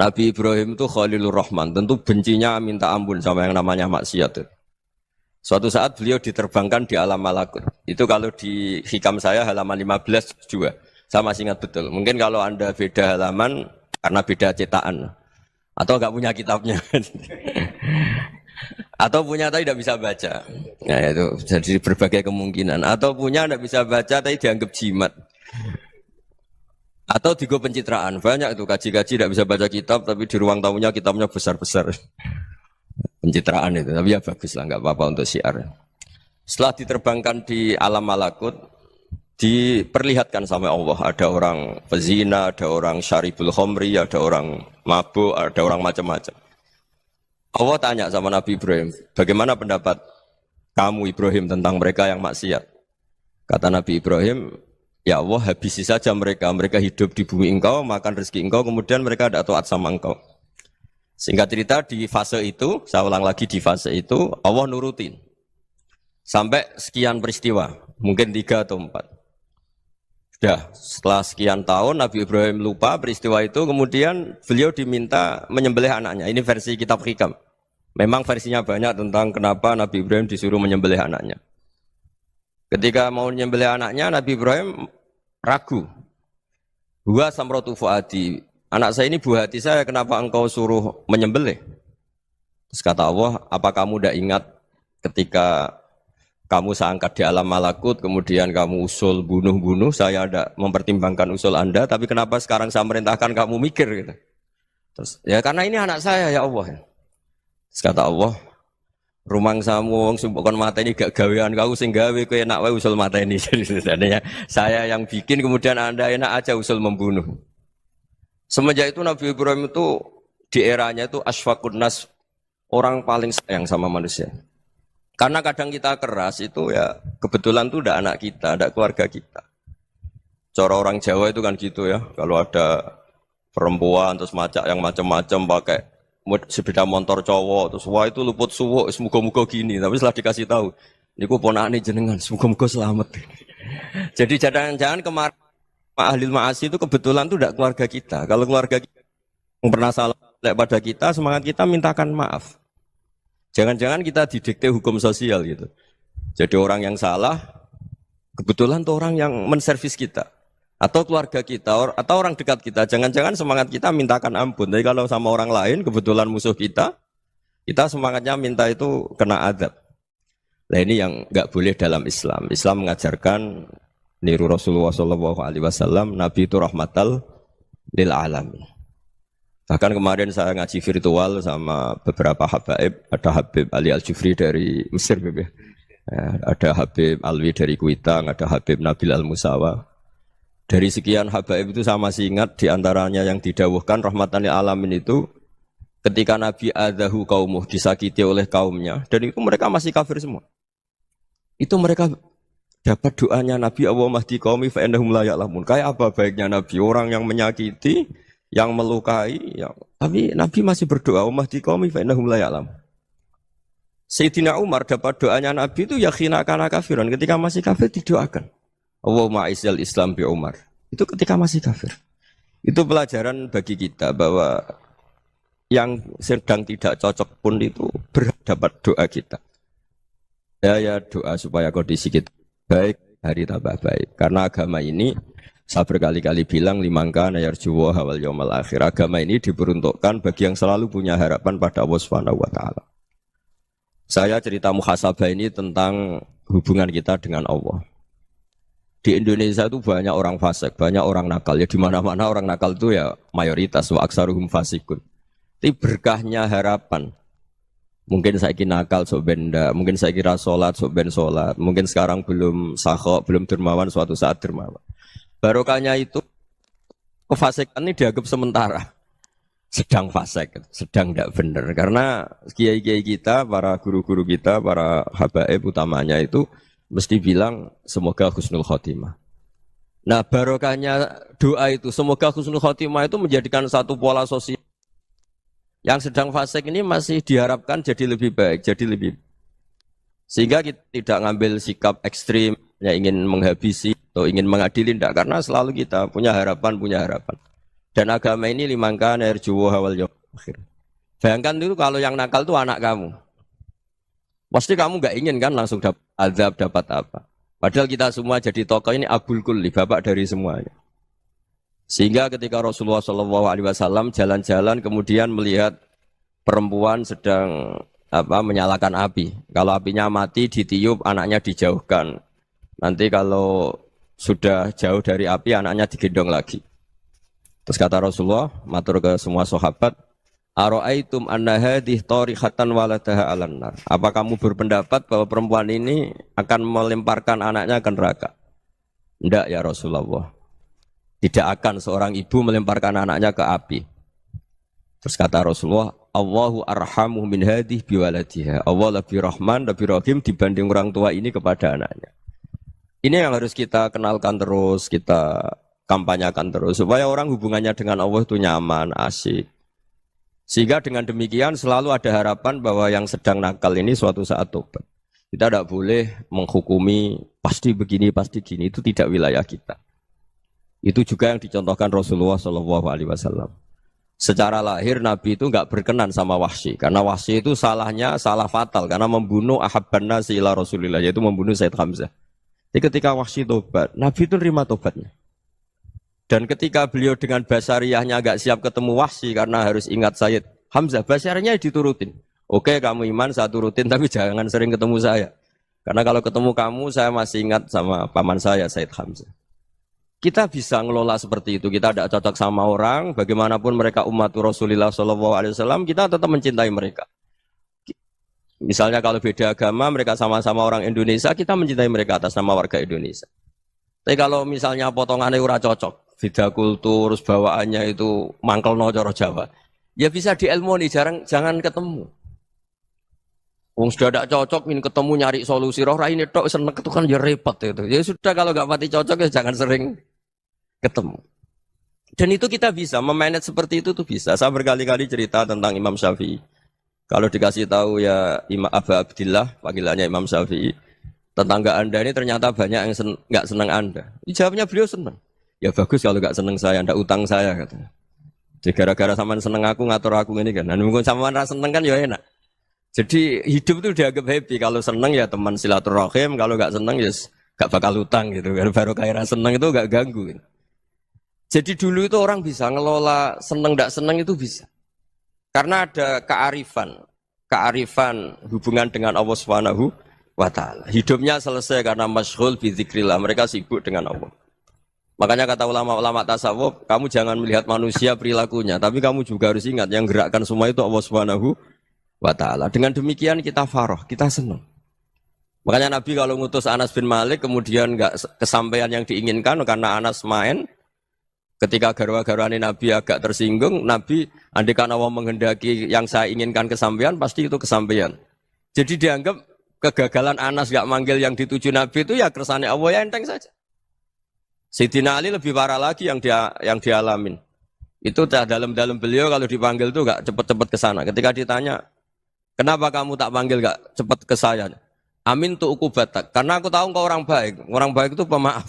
Nabi Ibrahim itu Khalilur Rahman, tentu bencinya minta ampun sama yang namanya maksiat. Suatu saat beliau diterbangkan di alam malakut. Itu kalau di Hikam saya halaman 15 juga. Saya masih ingat betul. Mungkin kalau Anda beda halaman karena beda cetakan. Atau enggak punya kitabnya. Atau punya tapi tidak bisa baca. Nah itu jadi berbagai kemungkinan. Atau punya tidak bisa baca tapi dianggap jimat. Atau digo pencitraan. Banyak itu kaji-kaji tidak bisa baca kitab tapi di ruang tamunya kitabnya besar-besar. Pencitraan itu. Tapi ya bagus lah, enggak apa-apa untuk syiar. Setelah diterbangkan di alam malakut, diperlihatkan sama Allah. Ada orang pezina, ada orang syaribul khomri, ada orang mabuk, ada orang macam-macam. Allah tanya sama Nabi Ibrahim, bagaimana pendapat kamu Ibrahim tentang mereka yang maksiat? Kata Nabi Ibrahim, ya Allah habisi saja mereka. Mereka hidup di bumi engkau, makan rezeki engkau, kemudian mereka tidak taat sama engkau. Singkat cerita di fase itu, saya ulang lagi di fase itu, Allah nurutin. Sampai sekian peristiwa, mungkin 3 atau 4. Sudah, setelah sekian tahun Nabi Ibrahim lupa peristiwa itu, kemudian beliau diminta menyembelih anaknya. Ini versi kitab Hikam. Memang versinya banyak tentang kenapa Nabi Ibrahim disuruh menyembelih anaknya. Ketika mau menyembelih anaknya, Nabi Ibrahim ragu. Huwa samratu fuadi. Anak saya ini buah hati saya, kenapa engkau suruh menyembelih? Terus kata Allah, apa kamu tidak ingat ketika kamu saya angkat di alam malakut, kemudian kamu usul bunuh-bunuh, saya ada mempertimbangkan usul Anda, tapi kenapa sekarang saya merintahkan kamu mikir gitu. Terus, ya karena ini anak saya ya Allah. Terus kata Allah, Rumang samu wong sumpah mateni gak gawean kau sing gawe kowe enak wae usul mateni. Jadi sebenarnya saya yang bikin kemudian Anda enak aja usul membunuh. Semenjak itu Nabi Ibrahim itu di eranya itu asfaqun nas, orang paling sayang sama manusia. Karena kadang kita keras itu ya kebetulan tuh udah anak kita, ada keluarga kita. Cara orang Jawa itu kan gitu ya, kalau ada perempuan terus macak yang macam-macam pakai sepeda motor cowok terus wah itu luput suwuk semoga-moga gini, tapi setelah dikasih tahu niku ponakane jenengan semoga-moga selamat. Jadi jangan-jangan kemarin ahli ma'asi itu kebetulan tuh tidak keluarga kita. Kalau keluarga kita yang pernah salah pada kita, semangat kita mintakan maaf. Jangan-jangan kita didikte hukum sosial gitu. Jadi orang yang salah kebetulan tuh orang yang menservis kita. Atau keluarga kita, atau orang dekat kita. Jangan-jangan semangat kita mintakan ampun. Tapi kalau sama orang lain, kebetulan musuh kita semangatnya minta itu kena adab. Nah ini yang nggak boleh dalam Islam. Islam mengajarkan niru Rasulullah SAW, Nabi itu rahmatal lil alamin. Bahkan kemarin saya ngaji virtual sama beberapa habaib. Ada Habib Ali Al-Jufri dari Mesir, ya. Ada Habib Alwi dari Kuitang, ada Habib Nabil Al-Musawa. Dari sekian habaib itu saya masih ingat diantaranya yang didawuhkan rahmatan lil alamin itu ketika Nabi adahu kaumuh, disakiti oleh kaumnya, dan itu mereka masih kafir semua. Itu mereka dapat doanya Nabi Allahumma hdi qaumi fa innahum la ya'lamun. Kayak apa baiknya Nabi, orang yang menyakiti, yang melukai, tapi Nabi masih berdoa Allahumma hdi qaumi fa innahum la ya'lamun. Sayyidina Umar dapat doanya Nabi itu yakhina kana kafiran, ketika masih kafir didoakan Allahumma aizzal Islam bi Umar. Itu ketika masih kafir. Itu pelajaran bagi kita bahwa yang sedang tidak cocok pun itu berdapat doa kita. Ya doa supaya kondisi kita baik, hari tambah baik. Karena agama ini saya berkali-kali bilang limangka nayarjuwa hawal yaumal akhir. Agama ini diperuntukkan bagi yang selalu punya harapan pada Allah Subhanahu wa taala. Saya cerita muhasabah ini tentang hubungan kita dengan Allah. Di Indonesia itu banyak orang fasik, banyak orang nakal. Ya di mana-mana orang nakal itu ya mayoritas, wa aksaruhum fasikun. Tapi berkahnya harapan. Mungkin saya kira nakal sok benda, mungkin saya kira sholat sok ben sholat, mungkin sekarang belum sakhok, belum dermawan, suatu saat dermawan. Barokahnya itu kefasikan ini dianggap sementara. Sedang fasik, sedang tidak benar. Karena kiai-kiai kita, para guru-guru kita, para habaib utamanya itu mesti bilang semoga husnul khotimah. Nah barokahnya doa itu semoga husnul khotimah itu menjadikan satu pola sosial. Yang sedang fasik ini masih diharapkan jadi lebih baik, jadi lebih. Sehingga kita tidak ngambil sikap ekstrim, yang ingin menghabisi atau ingin mengadili, tidak. Karena selalu kita punya harapan. Dan agama ini limangka nerjuwa hawal yaum akhir. Bayangkan itu kalau yang nakal itu anak kamu. Pasti kamu nggak ingin kan langsung dapat azab, dapat apa. Padahal kita semua jadi tokoh ini abul kulli, bapak dari semuanya. Sehingga ketika Rasulullah SAW jalan-jalan kemudian melihat perempuan sedang menyalakan api. Kalau apinya mati ditiup, anaknya dijauhkan. Nanti kalau sudah jauh dari api, anaknya digendong lagi. Terus kata Rasulullah, matur ke semua sahabat, Aro'aitum anna hadih tarihatan waladaha alan nar. Apa kamu berpendapat bahwa perempuan ini akan melemparkan anaknya ke neraka? Tidak ya Rasulullah. Tidak akan seorang ibu melemparkan anaknya ke api. Terus kata Rasulullah, Allahu arhamu min hadih biwaladiha. Allah lebih rahman, lebih rahim dibanding orang tua ini kepada anaknya. Ini yang harus kita kenalkan terus, kita kampanyakan terus. Supaya orang hubungannya dengan Allah itu nyaman, asik. Sehingga dengan demikian selalu ada harapan bahwa yang sedang nakal ini suatu saat tobat. Kita tidak boleh menghukumi pasti begini, pasti gini. Itu tidak wilayah kita. Itu juga yang dicontohkan Rasulullah SAW. Secara lahir Nabi itu nggak berkenan sama Wahsy. Karena Wahsy itu salahnya salah fatal. Karena membunuh ahabban nasi ila Rasulillah. Yaitu membunuh Sayyid Hamzah. Jadi ketika Wahsy tobat, Nabi itu nerima tobatnya. Dan ketika beliau dengan basariyahnya agak siap ketemu Wahsy karena harus ingat Sayyid Hamzah, basariyahnya diturutin. Oke, kamu iman, saya turutin, tapi jangan sering ketemu saya. Karena kalau ketemu kamu, saya masih ingat sama paman saya, Sayyid Hamzah. Kita bisa ngelola seperti itu. Kita tidak cocok sama orang, bagaimanapun mereka umat Rasulullah SAW, kita tetap mencintai mereka. Misalnya kalau beda agama, mereka sama-sama orang Indonesia, kita mencintai mereka atas nama warga Indonesia. Tapi kalau misalnya potongannya ora cocok, beda kultur, bawaannya itu mangkelno cara Jawa, ya bisa diilmoni, jangan ketemu. Wong sudah tidak cocok, ingin ketemu nyari solusi. Roh ini tok seneng itu kan ya repot itu. Ya sudah kalau nggak pati cocok ya jangan sering ketemu. Dan itu kita bisa memanage seperti itu tuh bisa. Saya berkali-kali cerita tentang Imam Syafi'i. Kalau dikasih tahu ya Imam Aba Abdillah, panggilannya Imam Syafi'i, tetangga Anda ini ternyata banyak yang nggak senang Anda. Jawabnya beliau senang. Ya bagus kalau nggak senang saya, Anda utang saya katanya. Jadi gara-gara sama seneng aku ngatur aku ini kan. Dan mungkin sama seneng kan ya enak. Jadi hidup itu dianggap happy. Kalau seneng ya teman silaturahim, kalau nggak seneng ya nggak bakal utang gitu. Baru kaya seneng itu nggak ganggu. Gitu. Jadi dulu itu orang bisa ngelola seneng nggak seneng itu bisa. Karena ada kearifan hubungan dengan Allah Subhanahu wa Ta'ala. Hidupnya selesai karena masyghul bi dzikrillah. Mereka sibuk dengan Allah. Makanya kata ulama-ulama tasawuf, kamu jangan melihat manusia perilakunya, tapi kamu juga harus ingat yang gerakkan semua itu Allah Subhanahu wa Ta'ala. Dengan demikian kita faroh, kita senang. Makanya Nabi kalau ngutus Anas bin Malik kemudian enggak kesampaian yang diinginkan karena Anas main, ketika garwa-garwane Nabi agak tersinggung, Nabi andikan Allah menghendaki yang saya inginkan kesampaian, pasti itu kesampaian. Jadi dianggap kegagalan Anas enggak manggil yang dituju Nabi itu ya kersane Allah, ya enteng saja. Sayyidina Ali lebih parah lagi yang dialamin. Itu dalam beliau kalau dipanggil itu enggak cepet-cepet ke sana. Ketika ditanya, kenapa kamu tak panggil gak cepat ke saya? Amin tu ukubatak. Karena aku tahu engkau orang baik. Orang baik itu pemaaf.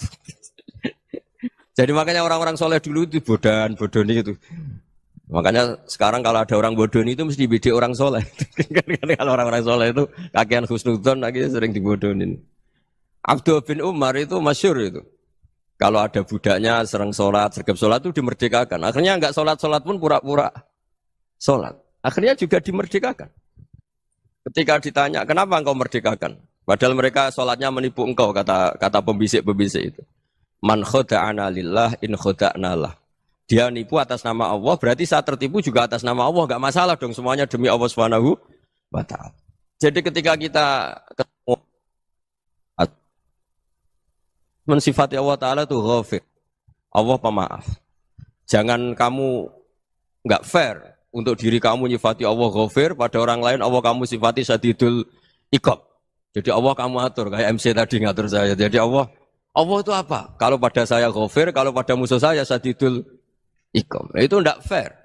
Jadi makanya orang-orang soleh dulu itu bodoni itu. Makanya sekarang kalau ada orang bodoni itu mesti beda orang soleh. Kalau orang-orang soleh itu kakean husnudzon lagi sering dibodonin. Abdul bin Umar itu masyhur itu. Kalau ada budaknya sering sholat, sergap sholat itu dimerdekakan. Akhirnya enggak sholat pun pura-pura sholat. Akhirnya juga dimerdekakan. Ketika ditanya, kenapa engkau merdekakan? Padahal mereka sholatnya menipu engkau, kata pembisik-pembisik itu. Man khoda'ana lillah in khoda'na lah. Dia nipu atas nama Allah, berarti saat tertipu juga atas nama Allah. Enggak masalah dong, semuanya demi Allah Subhanahu wa Ta'ala. Jadi ketika kita ketemu mensifati Allah Ta'ala itu ghafir. Allah pemaaf. Jangan kamu enggak fair untuk diri kamu nyifati Allah ghafir, pada orang lain Allah kamu sifati syadidul iqab. Jadi Allah kamu atur, kayak MC tadi ngatur saya. Jadi Allah itu apa? Kalau pada saya ghafir, kalau pada musuh saya syadidul iqab. Itu tidak fair.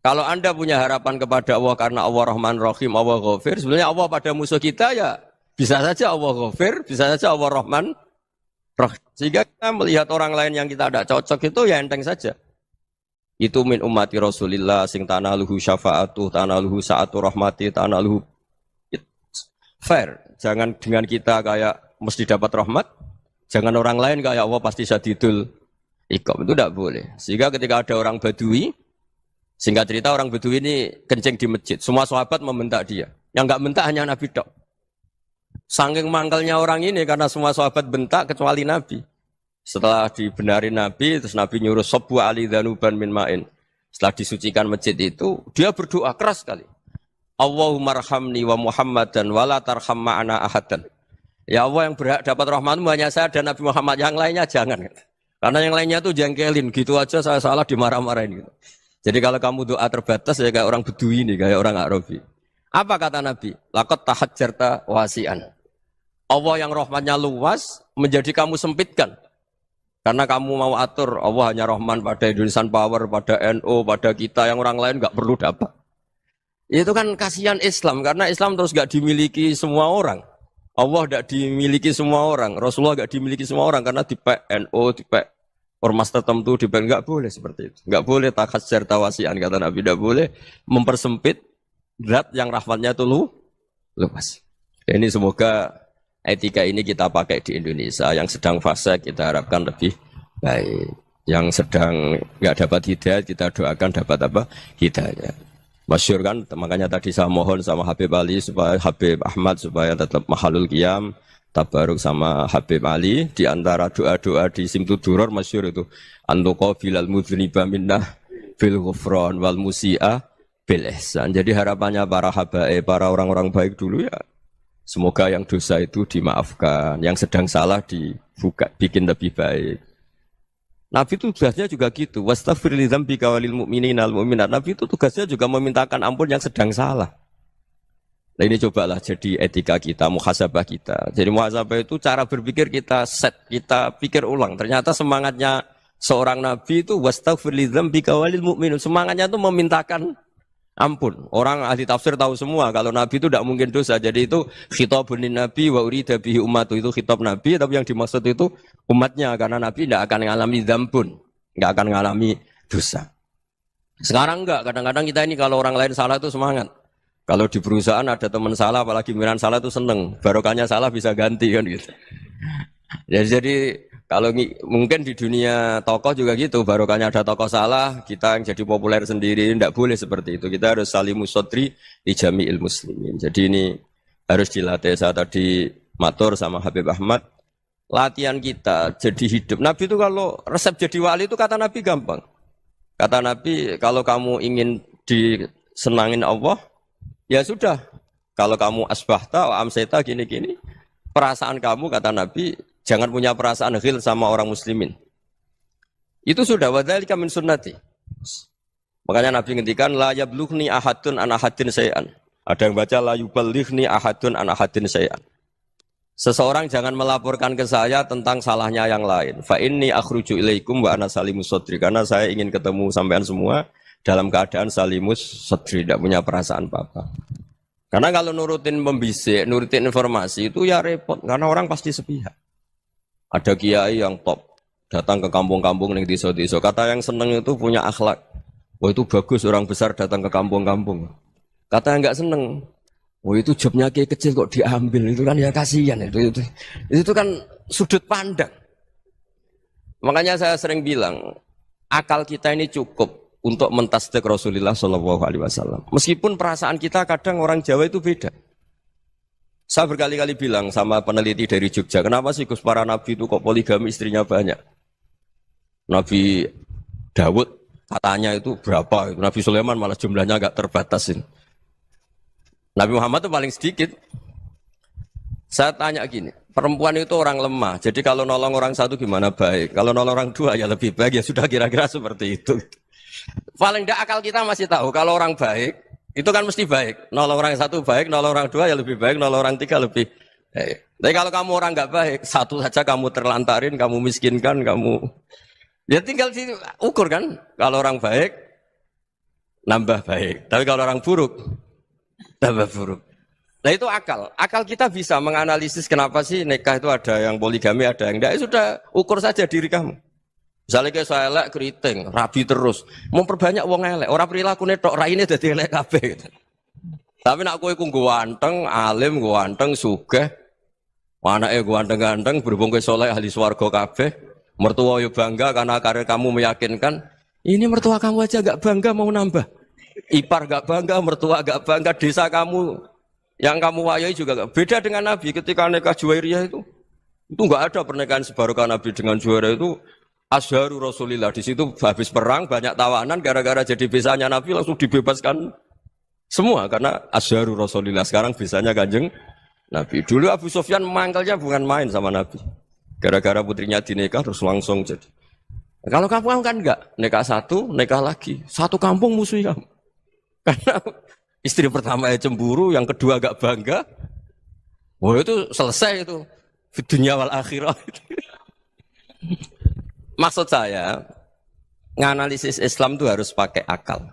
Kalau Anda punya harapan kepada Allah karena Allah Rahman Rahim, Allah ghafir, sebenarnya Allah pada musuh kita ya bisa saja Allah ghafir, bisa saja Allah Rahman Rahim. Sehingga kita melihat orang lain yang kita tidak cocok itu ya enteng saja. Itu min ummati Rasulillah sing tanaluhu syafa'atu, tanaluhu sa'atu rahmati, tanaluhu fair. Jangan dengan kita kayak mesti dapat rahmat, jangan orang lain kayak Allah pasti syadidul iqab. Itu tidak boleh. Sehingga ketika ada orang Badui, singkat cerita orang Badui ini kencing di masjid, semua sahabat membentak dia. Yang enggak bentak hanya Nabi tok. Saking mangkelnya orang ini karena semua sahabat bentak kecuali Nabi. Setelah dibenarin Nabi, terus Nabi nyuruh Sobu Ali Dhanuban min ma'in. Setelah disucikan masjid itu, dia berdoa keras sekali. Allahumma arhamni wa Muhammadan wa la tarham ma'ana ahadan. Ya Allah, yang berhak dapat rahmatmu hanya saya dan Nabi Muhammad, yang lainnya jangan. Karena yang lainnya tuh jengkelin, gitu aja saya salah dimarah-marahin gitu. Jadi kalau kamu doa terbatas ya kayak orang Bedui ini, kayak orang Arabi. Apa kata Nabi? Laqad tahajjarta wasi'an. Allah yang rahmatnya luas menjadi kamu sempitkan. Karena kamu mau atur Allah hanya Rahman pada Indonesian Power, pada NU, pada kita yang orang lain nggak perlu dapat. Itu kan kasihan Islam karena Islam terus nggak dimiliki semua orang. Allah nggak dimiliki semua orang, Rasulullah nggak dimiliki semua orang karena di NU, di ormas tertentu, di nggak boleh seperti itu. Nggak boleh takhasyar tawasian kata Nabi, nggak boleh mempersempit zat yang rahmatnya itu luas. Ini semoga etika ini kita pakai di Indonesia. Yang sedang fase kita harapkan lebih baik. Yang sedang nggak dapat hidayah kita doakan dapat apa? Hidayah. Masyhur kan, makanya tadi saya mohon sama Habib Ali supaya Habib Ahmad supaya tetap mahalul qiyam, tabaruk sama Habib Ali di antara doa-doa di Simtud Duror masyhur itu antuqa bilal mudhniba minnah bil ghufran wal musi'ah bil ihsan. Jadi harapannya para habaib, para orang-orang baik dulu ya, semoga yang dosa itu dimaafkan, yang sedang salah dibuka, bikin lebih baik. Nabi itu tugasnya juga gitu. Wastaghfir li dzambika walil mu'minina wal mu'minat. Nabi itu tugasnya juga memintakan ampun yang sedang salah. Nah ini cobalah jadi etika kita, muhasabah kita. Jadi muhasabah itu cara berpikir kita set, kita pikir ulang. Ternyata semangatnya seorang nabi itu wastaghfir li dzambika walil mu'minin. Semangatnya itu memintakan ampun. Orang ahli tafsir tahu semua kalau nabi itu tidak mungkin dosa. Jadi itu khitabun nabi wa urida bihi ummatu, itu khitab nabi, tapi yang dimaksud itu umatnya, karena nabi tidak akan mengalami dzambun, tidak akan mengalami dosa. Sekarang enggak, kadang-kadang kita ini kalau orang lain salah itu semangat. Kalau di perusahaan ada teman salah, apalagi pimpinan salah itu seneng. Barokahnya salah bisa ganti kan gitu. Ya, jadi kalau mungkin di dunia tokoh juga gitu, barokahnya ada tokoh salah, kita yang jadi populer sendiri, tidak boleh seperti itu. Kita harus salimus sodri di jami'il muslimin. Jadi ini harus dilatih. Saya tadi matur sama Habib Ahmad, latihan kita jadi hidup. Nabi itu kalau resep jadi wali itu kata Nabi gampang. Kata Nabi, kalau kamu ingin disenangin Allah, ya sudah, kalau kamu asbahta wa amseta gini-gini, perasaan kamu, kata Nabi, jangan punya perasaan ghil sama orang muslimin. Itu sudah, wadzalika min sunnati. Makanya Nabi ngendikan la yablughni ahadun an ahadin syai'an. Ada yang baca la yuballighni ahadun an ahadin syai'an. Seseorang jangan melaporkan ke saya tentang salahnya yang lain. Fa inni akhruju ilaikum wa ana salimus sodri. Karena saya ingin ketemu sampean semua dalam keadaan salimus sodri, tidak punya perasaan apa-apa. Karena kalau nurutin membisik, nurutin informasi itu ya repot, karena orang pasti sepihak. Ada kiai yang top, datang ke kampung-kampung ning desa-desa. Kata yang seneng itu punya akhlak. Wah itu bagus orang besar datang ke kampung-kampung. Kata yang enggak seneng, wah itu jobnya kiai kecil kok diambil, itu kan ya kasihan itu kan sudut pandang. Makanya saya sering bilang, akal kita ini cukup untuk mentasdik Rasulullah Shallallahu Alaihi Wasallam. Meskipun perasaan kita kadang orang Jawa itu beda. Saya berkali-kali bilang sama peneliti dari Jogja, kenapa sih Gus para nabi itu kok poligami istrinya banyak? Nabi Dawud katanya itu berapa? Nabi Sulaiman malah jumlahnya agak terbatasin. Nabi Muhammad itu paling sedikit. Saya tanya gini, perempuan itu orang lemah. Jadi kalau nolong orang satu gimana baik? Kalau nolong orang dua ya lebih baik, ya sudah kira-kira seperti itu. Paling tidak akal kita masih tahu kalau orang baik itu kan mesti baik. Nolong orang satu baik, nolong orang dua ya lebih baik, nolong orang tiga lebih baik. Tapi kalau kamu orang nggak baik, satu saja kamu terlantarin, kamu miskinkan, kamu ya tinggal diukur kan. Kalau orang baik nambah baik, tapi kalau orang buruk tambah buruk. Nah itu akal. Akal kita bisa menganalisis kenapa sih nikah itu ada yang poligami, ada yang enggak. Ya sudah, ukur saja diri kamu. Misalnya kayak saya elek keriting, rabi terus, memperbanyak wong elek, orang perilaku netok raine dadi elek kabeh gitu. Tapi nak kowe ku ganteng, alim, ganteng, sugih, anake ganteng-ganteng, berhubung kowe saleh ahli swarga kabeh, mertua yo bangga karena karir kamu meyakinkan, ini mertua kamu aja gak bangga mau nambah. Ipar gak bangga, mertua gak bangga, desa kamu yang kamu wayai juga gak. Beda dengan Nabi ketika nikah Juwairiyah itu gak ada pernikahan sebarokah Nabi dengan Juwairiyah itu. Azharu Rasulillah, di situ habis perang banyak tawanan gara-gara jadi besanya Nabi langsung dibebaskan semua karena Azharu Rasulillah. Sekarang besanya Kanjeng Nabi. Dulu Abu Sufyan mangkalnya bukan main sama Nabi. Gara-gara putrinya dinikah terus langsung jadi. Kalau kamu kan enggak, nikah satu, nikah lagi, satu kampung musuh kamu. Karena istri pertama ya cemburu, yang kedua agak bangga. Wah itu selesai itu. Di dunia wal akhirah. Maksud saya, nganalisis Islam itu harus pakai akal.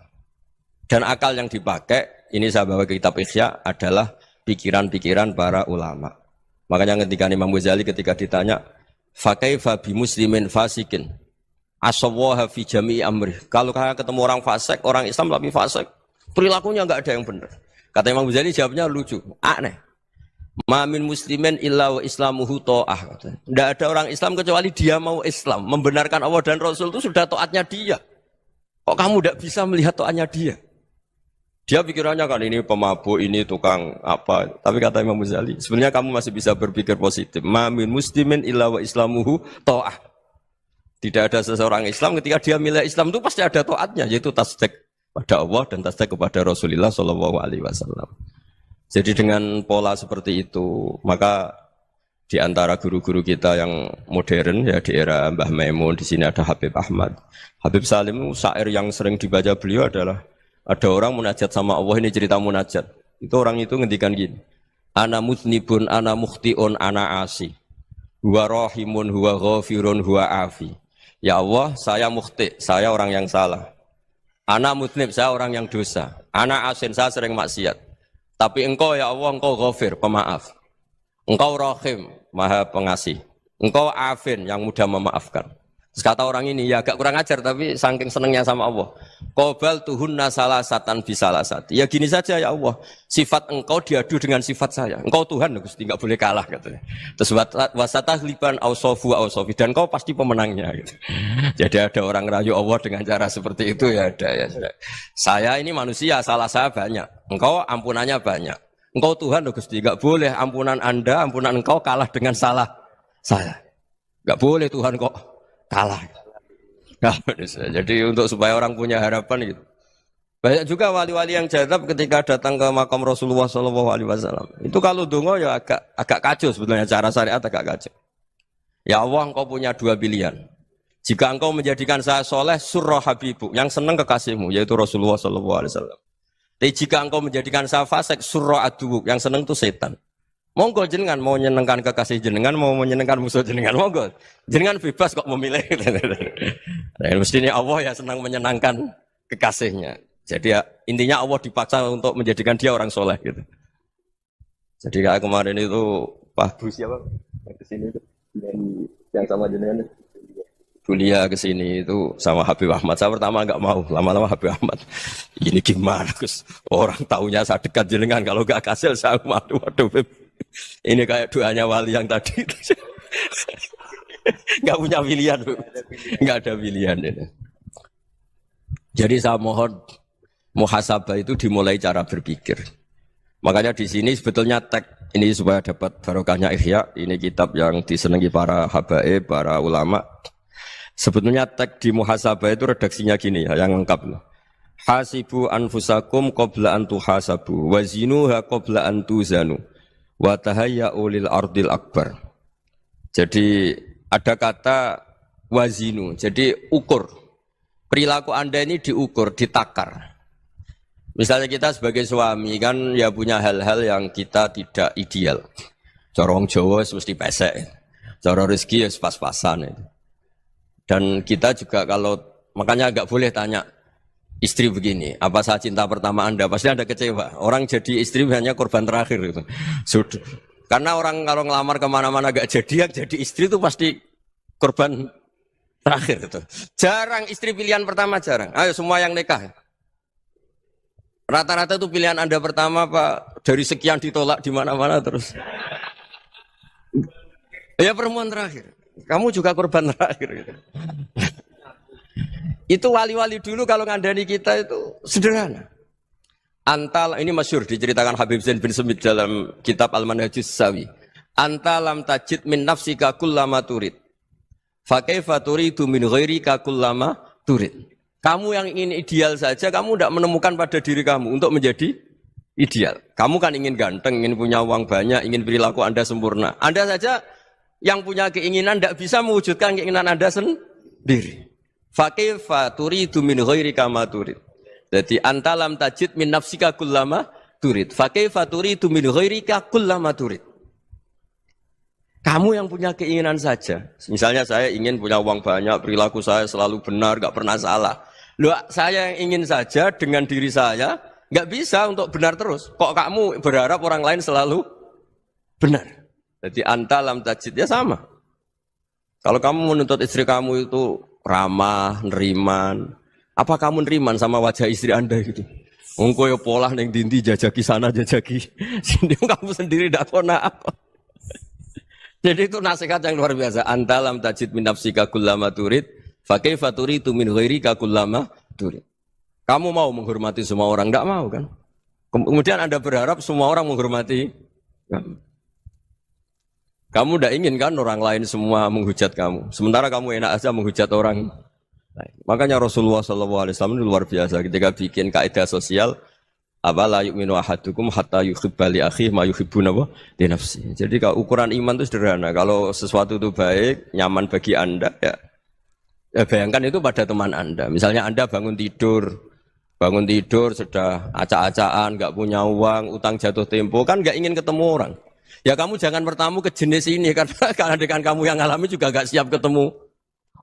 Dan akal yang dipakai, ini saya bawa ke kitab Ihya, adalah pikiran-pikiran para ulama. Makanya ketika Imam Ghazali ketika ditanya, fakaifa bi muslimin fasikin, asawwaha fi jami'i amri. Kalau kalian ketemu orang fasik, orang Islam tapi fasik, perilakunya enggak ada yang benar. Kata Imam Ghazali jawabnya lucu, aneh. Ma min muslimin illa wa islamuhu ta'ah. Tidak ada orang Islam kecuali dia mau Islam, membenarkan Allah dan Rasul itu sudah taatnya dia. Kok kamu tidak bisa melihat taatnya dia? Dia pikirannya kan ini pemabuk, ini tukang apa. Tapi kata Imam Ghazali, sebenarnya kamu masih bisa berpikir positif. Ma min muslimin illa wa islamuhu ta'ah. Tidak ada seseorang Islam ketika dia milih Islam itu pasti ada taatnya, yaitu tasdik pada Allah dan tasdik kepada Rasulullah Shallallahu Alaihi Wasallam. Jadi dengan pola seperti itu, maka di antara guru-guru kita yang modern ya di era Mbah Maimun, di sini ada Habib Ahmad, Habib Salim, syair yang sering dibaca beliau adalah ada orang munajat sama Allah, ini cerita munajat. Itu orang itu ngendikan gini, ana mutnibun, ana mukhtiun, ana asi, huwa rahimun, huwa ghafirun, huwa afi. Ya Allah, saya mukhti, saya orang yang salah. Ana mutnib, saya orang yang dosa. Ana asin, saya sering maksiat. Tapi engkau ya Allah, engkau ghafir, pemaaf. Engkau rahim, maha pengasih. Engkau afin, yang mudah memaafkan. Terus kata orang ini, ya agak kurang ajar, tapi saking senengnya sama Allah. Qobal tuhunna salasatan bisalasati. Ya gini saja ya Allah, sifat engkau diadu dengan sifat saya. Engkau Tuhan, Gusti, enggak boleh kalah katanya. Terus wasatahliban ausofu ausofi, dan engkau pasti pemenangnya. Gitu. Jadi ada orang rayu Allah dengan cara seperti itu ya ada ya. Saya ini manusia, salah saya banyak. Engkau ampunannya banyak. Engkau Tuhan, Gusti, enggak boleh ampunan Anda, ampunan engkau kalah dengan salah saya. Enggak boleh Tuhan kok kalah. Nah, jadi untuk supaya orang punya harapan gitu. Banyak juga wali-wali yang jadab ketika datang ke makam Rasulullah SAW. Itu kalau dongo ya agak kacau sebetulnya, cara syariat agak kacau. Ya Allah, engkau punya dua pilihan. Jika engkau menjadikan saya soleh, surah habibu, yang senang kekasihmu, yaitu Rasulullah SAW. Tapi jika engkau menjadikan saya fasik, surah adubuk, yang senang itu setan. Monggo jenengan mau menyenangkan kekasih jenengan, mau menyenangkan musuh jenengan, monggo. Jenengan bebas kok memilih. Nah, mestinya Allah ya senang menyenangkan kekasihnya. Jadi ya, intinya Allah dipaksa untuk menjadikan dia orang soleh gitu. Jadi kayak kemarin itu Pak Bu siapa? Yang kesini itu yang sama jenengan. Kuliah ke sini itu sama Habib Ahmad. Saya pertama enggak mau, lama-lama Habib Ahmad. Ini gimana, Gus? Orang taunya saya dekat jenengan, kalau enggak kasil saya waduh. Ini kayak doanya wali yang tadi. Enggak punya pilihan, Bu. Enggak ada pilihan ini. Jadi saya mohon muhasabah itu dimulai cara berpikir. Makanya di sini sebetulnya tag ini supaya dapat barokahnya Ihya. Ini kitab yang disenangi para habaib, para ulama. Sebetulnya tag di muhasabah itu redaksinya gini ya, yang lengkap. Hasibu anfusakum qabla an tuhasabu wa zinuha qabla an tuzanu wa tahayya'u lil ardil akbar. Jadi ada kata wazinu, jadi ukur. Perilaku Anda ini diukur, ditakar. Misalnya kita sebagai suami kan ya punya hal-hal yang kita tidak ideal. Corong Jawa mesti pesek. Cara rezeki ya pas-pasan itu. Dan kita juga kalau, makanya nggak boleh tanya istri begini, apa saya cinta pertama Anda? Pasti Anda kecewa. Orang jadi istri hanya korban terakhir gitu. Sudah. Karena orang kalau ngelamar kemana-mana nggak jadi, yang jadi istri itu pasti korban terakhir gitu. Jarang istri pilihan pertama, jarang. Ayo semua yang nikah. Rata-rata itu pilihan Anda pertama Pak, dari sekian ditolak di mana-mana terus. Ya perempuan terakhir. Kamu juga korban terakhir gitu. Itu wali-wali dulu kalau ngandani kita itu sederhana. Antal, ini masyhur diceritakan Habib Zain bin Semit dalam kitab Al-Manhajus Sawi. Anta lam tajid min nafsika kullama turid. Fa kaifa turidu min ghairika kullama turid. Kamu yang ingin ideal saja, kamu tidak menemukan pada diri kamu untuk menjadi ideal. Kamu kan ingin ganteng, ingin punya uang banyak, ingin perilaku Anda sempurna. Anda saja yang punya keinginan tidak bisa mewujudkan keinginan Anda sendiri. Fa kaifa turidu min ghairika ma turid. Jadi anta lam tajid min nafsika kullama turid. Fa kaifa turidu min ghairika kullama turid. Kamu yang punya keinginan saja. Misalnya saya ingin punya uang banyak, perilaku saya selalu benar, enggak pernah salah. Loh, saya yang ingin saja dengan diri saya enggak bisa untuk benar terus. Kok kamu berharap orang lain selalu benar? Jadi anta lam tajid ya sama. Kalau kamu menuntut istri kamu itu ramah, neriman, apa kamu neriman sama wajah istri Anda gitu? Engko yo pola ning dindi jajaki sana jajaki sini, kamu sendiri ndak kona apa. Jadi itu nasihat yang luar biasa. Anta lam tajid min nafsika kullama turid, fa kaifa turidu min ghairika kullama turid. Kamu mau menghormati semua orang, ndak mau kan? Kemudian Anda berharap semua orang menghormati kamu. Kamu tidak ingin kan orang lain semua menghujat kamu. Sementara kamu enak aja menghujat orang Makanya Rasulullah SAW itu luar biasa ketika bikin kaidah sosial apa la yu'minu ahadukum hatta yuhibba li akhihi ma yuhibbu li nafsi. Jadi kalau ukuran iman itu sederhana. Kalau sesuatu itu baik, nyaman bagi Anda ya bayangkan itu pada teman Anda. Misalnya Anda bangun tidur sudah acak-acakan, enggak punya uang, utang jatuh tempo, kan enggak ingin ketemu orang. Ya kamu jangan bertamu ke jenis ini karena dengan kamu yang alami juga enggak siap ketemu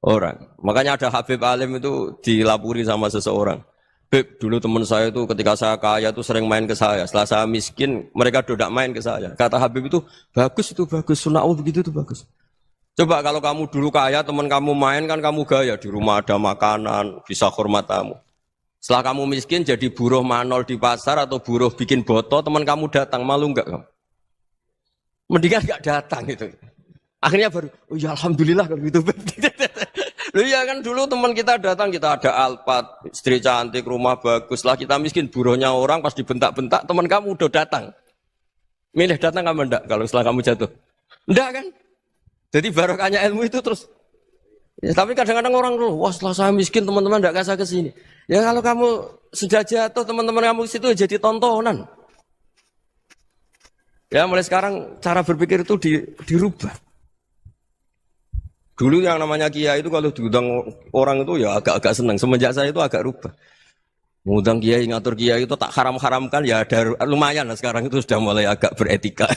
orang. Makanya ada Habib Alim itu dilapuri sama seseorang. Beb, dulu teman saya itu ketika saya kaya itu sering main ke saya. Setelah saya miskin, mereka tidak main ke saya. Kata Habib itu bagus, sunnah begitu itu bagus. Coba kalau kamu dulu kaya, teman kamu main kan kamu gaya. Di rumah ada makanan, bisa hormat tamu. Setelah kamu miskin jadi buruh manol di pasar atau buruh bikin botol, teman kamu datang, malu enggak kamu? Mendingan enggak datang gitu. Akhirnya baru, oh ya alhamdulillah kalau gitu. Loh iya kan dulu teman kita datang, kita ada Alphard, istri cantik, rumah bagus. Lah kita miskin, buruhnya orang pas dibentak-bentak, teman kamu udah datang. Milih datang kamu enggak kalau setelah kamu jatuh? Enggak kan? Jadi barokahnya ilmu itu terus. Ya, tapi kadang-kadang orang tuh, wah setelah saya miskin teman-teman enggak kasih ke sini. Ya kalau kamu sudah jatuh, teman-teman kamu situ jadi tontonan. Ya mulai sekarang cara berpikir itu dirubah. Dulu yang namanya kiai itu kalau diundang orang itu ya agak-agak senang. Semenjak saya itu agak rubah. Mengundang kiai, ngatur kiai itu tak haram-haramkan ya ada lumayan lah sekarang itu sudah mulai agak beretika.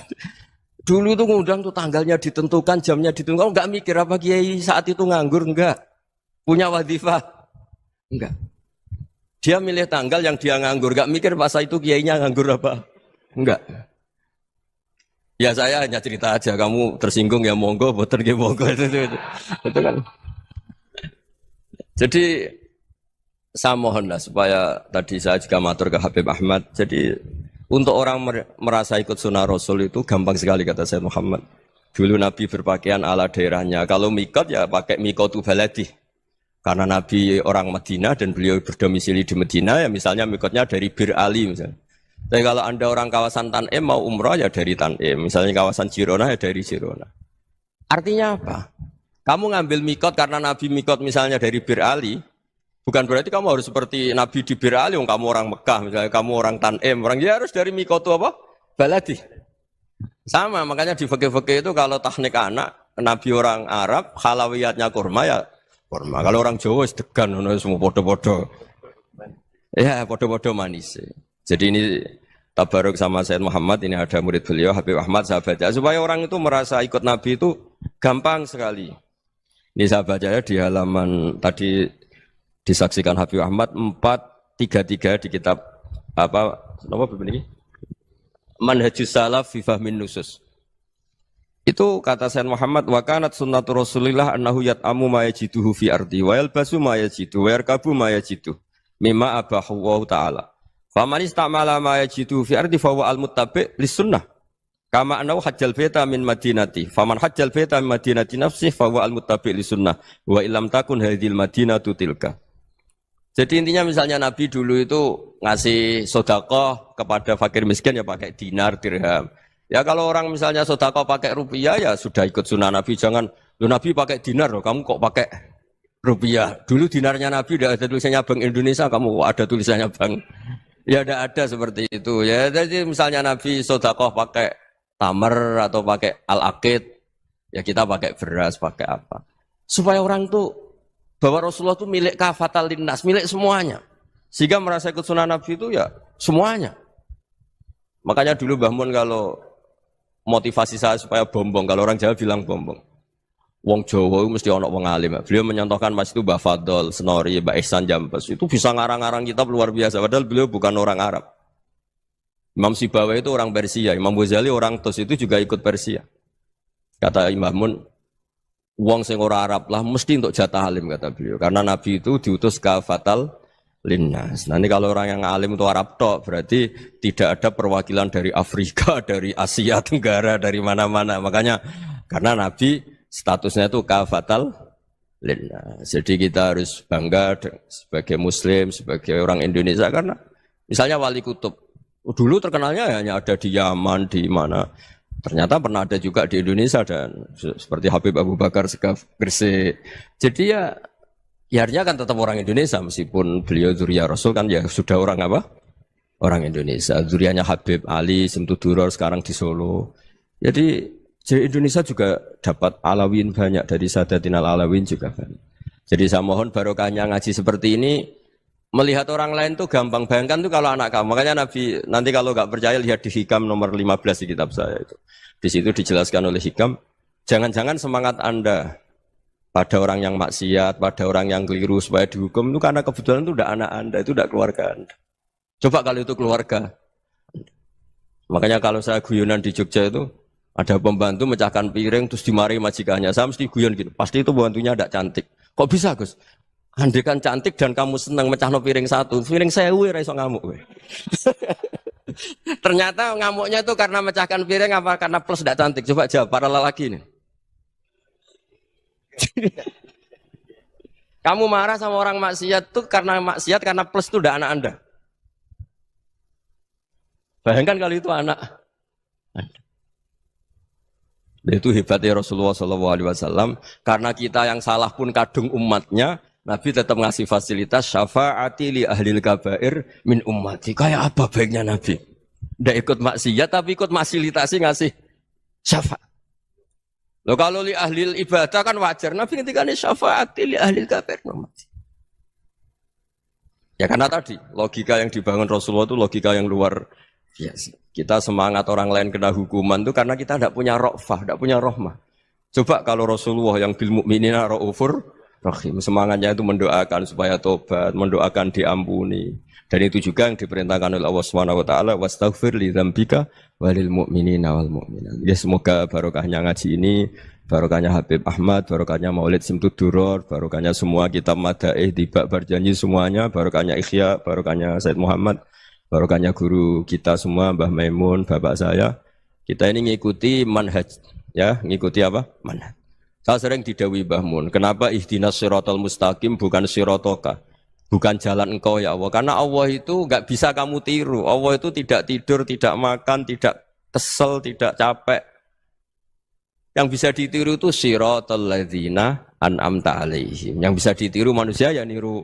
Dulu itu ngundang tuh tanggalnya ditentukan, jamnya ditentukan. Oh, enggak mikir apa kiai saat itu nganggur, enggak. Punya wadifah, enggak. Dia milih tanggal yang dia nganggur, enggak mikir masa itu kiainya nganggur apa. Enggak. Ya saya hanya cerita aja, kamu tersinggung ya monggo, boten ya monggo itu kan. Jadi saya mohonlah supaya tadi saya juga matur ke Habib Ahmad. Jadi untuk orang merasa ikut sunnah Rasul itu gampang sekali kata Sayyid Muhammad. Dulu Nabi berpakaian ala daerahnya. Kalau mikot ya pakai mikotu baladi. Karena Nabi orang Madinah dan beliau berdomisili di Madinah ya misalnya mikotnya dari Bir Ali misalnya. Tapi kalau Anda orang kawasan Tanim mau umrah ya dari Tanim. Misalnya kawasan Jirona ya dari Jirona. Artinya apa? Kamu ngambil mikot karena Nabi mikot misalnya dari Bir Ali. Bukan berarti kamu harus seperti Nabi di Bir Ali. Kamu orang Mekah misalnya kamu orang Tanim. Orang dia harus dari mikot itu apa? Baladi. Sama makanya di fikih-fikih itu kalau teknik anak. Nabi orang Arab halawiyatnya kurma ya kurma. Kalau orang Jawa sedegan. Semua podo-podo. Ya podo-podo manis. Jadi ini tabaruk sama Sayyid Muhammad, ini ada murid beliau, Habib Ahmad, sahabatnya. Supaya orang itu merasa ikut Nabi itu gampang sekali. Ini sahabatnya di halaman tadi disaksikan Habib Ahmad 433 di kitab apa begini? Manhajus Salaf fi Fahmin Nusus. Itu kata Sayyid Muhammad, wa kanat sunnatu Rasulillah annahu yat'amu ma yajiduhu fi ardi wa yalbasu ma yajidu wa yarkabu ma yajidu mimma abahu wa ta'ala. Faman istamala ma yajidu fi ardi fa huwa al-muttabi' lis-sunnah. Kama annahu hajjal baita min madinati. Faman hajjal baita min madinati nafsihi fa huwa al-muttabi' lis-sunnah. Wa illam takun hadhil madinatu tilka. Jadi intinya misalnya Nabi dulu itu ngasih sedekah kepada fakir miskin ya pakai dinar, dirham. Ya kalau orang misalnya sedekah pakai rupiah ya sudah ikut sunnah Nabi. Jangan, lu Nabi pakai dinar loh, kamu kok pakai rupiah. Dulu dinarnya Nabi udah ada tulisannya Bank Indonesia, kamu kok ada tulisannya Bank. Ya tidak ada seperti itu. Ya jadi misalnya Nabi sedekah pakai tamar atau pakai al-aqid, ya kita pakai beras, pakai apa. Supaya orang tuh bahwa Rasulullah itu milik kafatal linnas, milik semuanya. Sehingga merasa ikut sunnah Nabi itu ya semuanya. Makanya dulu Mbah Mun kalau motivasi saya supaya bombong, kalau orang Jawa bilang bombong. Wong Jawa itu mesti ono wong alim. Beliau menyontohkan Mas itu Mbah Fadol, Senori, Mbah Ihsan Jambes. Itu bisa ngarang-ngarang kitab luar biasa. Padahal beliau bukan orang Arab. Imam Sibawai itu orang Persia. Imam Ghazali orang Tus itu juga ikut Persia. Kata Imam Mun, wong sing ora Arab lah mesti untuk jatah alim kata beliau. Karena Nabi itu diutus ke fatal linnas. Nanti kalau orang yang alim itu Arab tok, berarti tidak ada perwakilan dari Afrika, dari Asia Tenggara, dari mana-mana. Makanya karena Nabi statusnya itu kafatal linnas. Jadi kita harus bangga sebagai Muslim, sebagai orang Indonesia karena misalnya Wali Kutub dulu terkenalnya hanya ada di Yaman, di mana. Ternyata pernah ada juga di Indonesia dan seperti Habib Abu Bakar Segaf Gresik. Jadi ya Ya artinya kan tetap orang Indonesia meskipun beliau dzurriyyah Rasul kan ya sudah orang apa? Orang Indonesia. Dzurriyyahnya Habib Ali Simtuduror sekarang di Solo. Jadi Indonesia juga dapat Alawin banyak dari Sadatinal Alawin juga banyak. Jadi saya mohon barokahnya ngaji seperti ini melihat orang lain tuh gampang. Bayangkan tuh kalau anak kamu. Makanya Nabi nanti kalau nggak percaya lihat di Hikam nomor 15 di kitab saya itu. Di situ dijelaskan oleh Hikam, jangan-jangan semangat Anda pada orang yang maksiat, pada orang yang keliru supaya dihukum itu karena kebetulan itu udah anak Anda, itu udah keluarga Anda. Coba kalau itu keluarga. Makanya kalau saya guyonan di Jogja itu ada pembantu mecahkan piring terus dimarahi majikannya. Saya mesti guyon gitu. Pasti itu pembantunya tidak cantik. Kok bisa, Gus? Andai kan cantik dan kamu senang mecahno piring satu, piring 1000 ora iso ngamuk kowe. Ternyata ngamuknya itu karena mecahkan piring apa karena plus tidak cantik. Coba jawab para lelaki ini. Kamu marah sama orang maksiat tuh karena maksiat karena plus itu udah anak Anda. Bayangkan kalau itu anak Anda. Itu hebatnya Rasulullah SAW. Karena kita yang salah pun kadung umatnya, Nabi tetap ngasih fasilitas syafaati li ahlil kabair min ummati. Kayak apa baiknya Nabi? Tidak ikut maksiat tapi ikut fasilitasi ngasih syafaat. Loh kalau li ahlil ibadah kan wajar. Nabi ketika ini syafaati li ahlil kabair min ummati. Ya karena tadi logika yang dibangun Rasulullah itu logika yang luar biasa. Kita semangat orang lain kena hukuman itu karena kita tidak punya ra'fah, tidak punya rahmah. Coba kalau Rasulullah yang bil mu'minina ra'ufur rahim, semangatnya itu mendoakan supaya tobat, mendoakan diampuni. Dan itu juga yang diperintahkan oleh Allah Subhanahu wa taala, wastaghfir li dzambika walil mu'minina wal mu'minat. Ya semoga barokahnya ngaji ini, barokahnya Habib Ahmad, barokahnya Maulid Simtuduror, barokahnya semua kitab madaih Tibak Barjanji semuanya, barokahnya Ikhya, barokahnya Said Muhammad, barokahnya guru kita semua, Mbah Maimun, bapak saya. Kita ini ngikuti manhaj, ya, ngikuti apa? Manhaj. Saya sering didhawuhi Mbah Mun, kenapa ihdinas siratal mustaqim bukan siratoka? Bukan jalan engkau ya Allah. Karena Allah itu enggak bisa kamu tiru. Allah itu tidak tidur, tidak makan, tidak kesel, tidak capek. Yang bisa ditiru itu siratal ladzina an'amta alaihim. Yang bisa ditiru manusia ya niru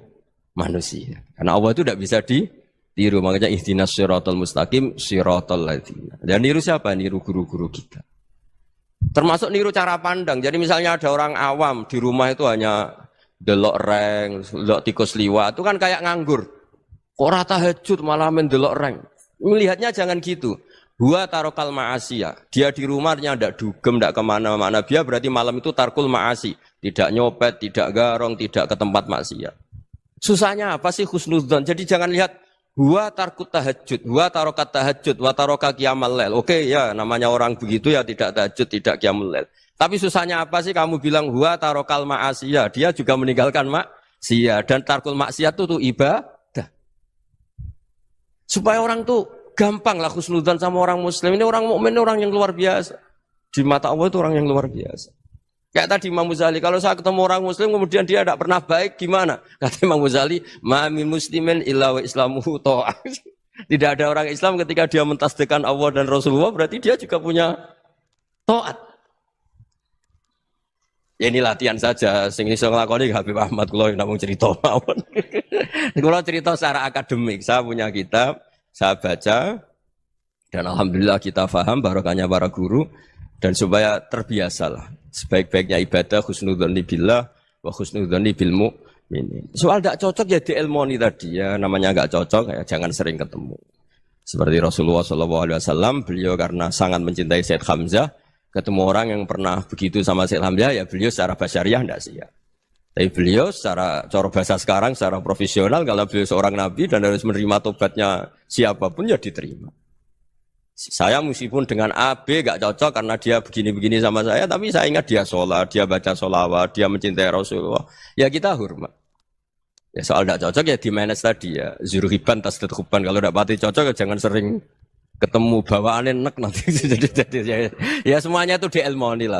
manusia. Karena Allah itu tidak bisa ditiru. Makanya ihdinas siratal mustaqim siratal ladzina. Dan niru siapa? Niru guru-guru kita. Termasuk niru cara pandang. Jadi misalnya ada orang awam di rumah itu hanya delok reng, delok tikus liwat, itu kan kayak nganggur. Ora tahajud malah mendelok reng. Melihatnya jangan gitu. Huwa tarokal ma'asiyah. Dia di rumahnya tidak dugem, tidak kemana-mana. Dia berarti malam itu tarkul ma'asi. Tidak nyopet, tidak garong, tidak ke tempat maksiat. Susahnya apa sih husnudzon? Jadi jangan lihat huwa tarkut tahajud, huwa tarokat tahajud, wa taroka qiyamal lail. Oke ya, namanya orang begitu ya tidak tahajud, tidak qiyamul lail. Tapi susahnya apa sih kamu bilang huwa tarokal ma'asiyah, dia juga meninggalkan maksiat dan tarkul maksiat itu ibadah. Supaya orang tuh gampang lah husnudzan sama orang muslim. Ini orang mukmin, orang yang luar biasa. Di mata Allah itu orang yang luar biasa. Kayak tadi Imam Ghazali, kalau saya ketemu orang muslim kemudian dia tidak pernah baik, gimana? Kata Imam Ghazali, ma min muslimin illa wa islamuhu ta'ah. Tidak ada orang Islam ketika dia mentasdihkan Allah dan Rasulullah, berarti dia juga punya taat. Ya ini latihan saja, sing iso nglakoni Habib Ahmad kula namung cerita mawon. Kula cerita secara akademik, saya punya kitab, saya baca dan alhamdulillah kita paham barokahnya para guru dan supaya terbiasalah. Sebaik-baiknya ibadah husnudzon billah wa husnudzon bil mu'minin. Soal tidak cocok ya diilmoni tadi ya, namanya enggak cocok ya jangan sering ketemu. Seperti Rasulullah SAW, beliau karena sangat mencintai Said Hamzah, ketemu orang yang pernah begitu sama Said Hamzah, ya beliau secara basyariah tidak siap. Tapi beliau secara cara bahasa sekarang, secara profesional, kalau beliau seorang nabi dan harus menerima tobatnya siapapun, ya diterima. Saya meskipun dengan A, B gak cocok karena dia begini-begini sama saya, tapi saya ingat dia sholat, dia baca sholawat, dia mencintai Rasulullah. Ya kita hormat. Ya soal gak cocok ya di manage tadi ya. Zurhiban, tasdidhuban. Kalau gak pati cocok ya jangan sering ketemu bawaannya enek nanti. Ya semuanya itu diilmoni lah.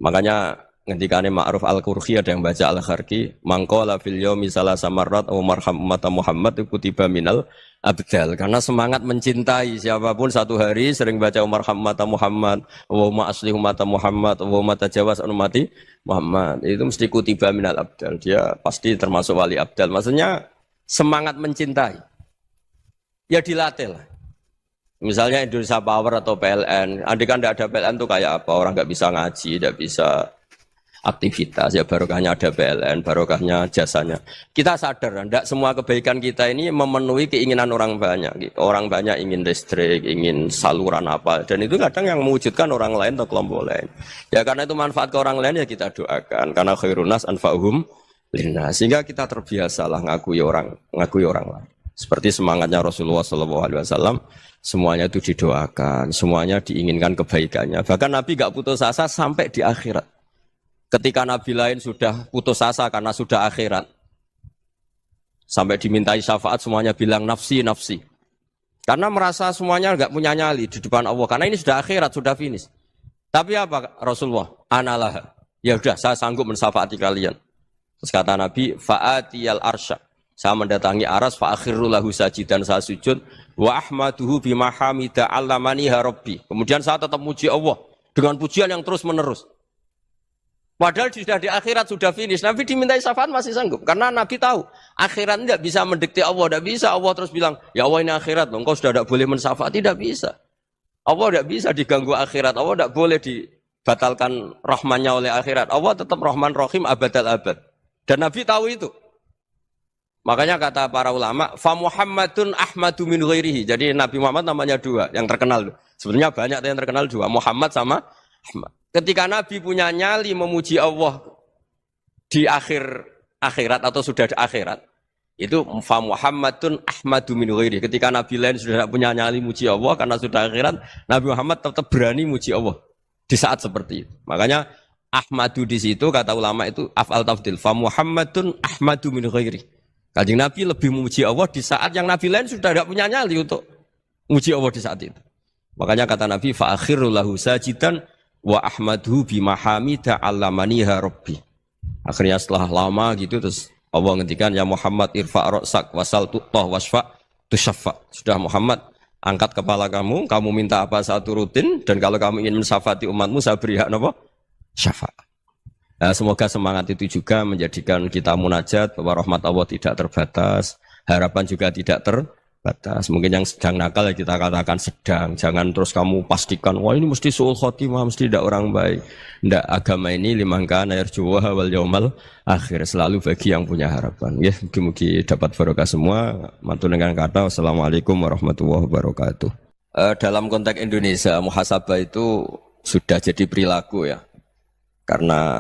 Makanya ngendikane Ma'ruf Al-Qurhi ada yang baca Al-Kharqi, mangqala fil yaumi salasa marrat aw marham umat Muhammad kutiba minal abdal. Karena semangat mencintai siapapun satu hari sering baca Umar umat Muhammad, wa asli umat Muhammad, wa tajawaz an umati Muhammad. Itu mesti kutiba minal abdal. Dia pasti termasuk wali abdal. Maksudnya semangat mencintai. Ya dilatih lah. Misalnya Indonesia Power atau PLN, andai kan tidak ada PLN itu kayak apa? Orang nggak bisa ngaji, tidak bisa aktivitas, ya barokahnya ada PLN, barokahnya jasanya. Kita sadar, tidak semua kebaikan kita ini memenuhi keinginan orang banyak. Gitu. Orang banyak ingin listrik, ingin saluran apa, dan itu kadang yang mewujudkan orang lain atau kelompok lain. Ya karena itu manfaat ke orang lain ya kita doakan. Karena khairun nas anfa'uhum linnas. Sehingga kita terbiasalah ngakui orang lain. Seperti semangatnya Rasulullah SAW, semuanya itu didoakan, semuanya diinginkan kebaikannya. Bahkan Nabi gak putus asa sampai di akhirat. Ketika Nabi lain sudah putus asa karena sudah akhirat, sampai dimintai syafaat semuanya bilang nafsi, nafsi. Karena merasa semuanya enggak punya nyali di depan Allah. Karena ini sudah akhirat, sudah finish. Tapi apa Rasulullah? Analah. Ya udah, saya sanggup mensyafaati kalian. Terus kata Nabi, fa'atiyal arsya. Saya mendatangi aras, fa'akhiru lahu sajidan, saya sujud. Wa ahmaduhu bimahamida allamaniha rabbi. Kemudian saya tetap muji Allah dengan pujian yang terus menerus. Padahal sudah di akhirat, sudah finish. Nabi dimintai syafaat masih sanggup. Karena Nabi tahu, akhirat tidak bisa mendikte Allah. Tidak bisa Allah terus bilang, ya Allah ini akhirat loh, engkau sudah tidak boleh mensyafaat. Tidak bisa. Allah tidak bisa diganggu akhirat. Allah tidak boleh dibatalkan rahmannya oleh akhirat. Allah tetap rahman rahim abadal abad. Dan Nabi tahu itu. Makanya kata para ulama, fa Muhammadun ahmadu min ghairihi. Jadi Nabi Muhammad namanya dua, yang terkenal. Sebenarnya banyak yang terkenal dua, Muhammad sama Ahmad. Ketika Nabi punya nyali memuji Allah di akhirat atau sudah di akhirat, itu fa Muhammadun ahmadu min ghairihi. Ketika Nabi lain sudah tidak punya nyali muji Allah karena sudah akhirat, Nabi Muhammad tetap berani muji Allah di saat seperti itu. Makanya ahmadu di situ kata ulama itu af'al tafdil, fa Muhammadun ahmadu min ghairihi. Kanjeng Nabi lebih memuji Allah di saat yang Nabi lain sudah tidak punya nyali untuk memuji Allah di saat itu. Makanya kata Nabi fa akhiru lahu sajidan wa ahmadhu bimahamida allamaniha rabbi. Akhirnya setelah lama gitu terus Allah ngendikan ya Muhammad irfa' ra'sak wasal tu'tah wasfa' tusyaffa. Sudah Muhammad, angkat kepala kamu minta apa saya turutin, dan kalau kamu ingin mensyafaati umatmu saya beri hak apa? Syafaat. Nah, semoga semangat itu juga menjadikan kita munajat bahwa rahmat Allah tidak terbatas, harapan juga tidak terbatas. Mungkin yang sedang nakal ya kita katakan sedang. Jangan terus kamu pastikan, wah ini mesti su'ul khotimah, mesti tidak orang baik. Tidak, agama ini liman kana yarjuwaha wal yaumal akhir, selalu bagi yang punya harapan. Ya, mugi-mugi dapat barokah semua. Mantul dengan kata wassalamualaikum warahmatullahi wabarakatuh. Dalam konteks Indonesia, muhasabah itu sudah jadi perilaku ya. Karena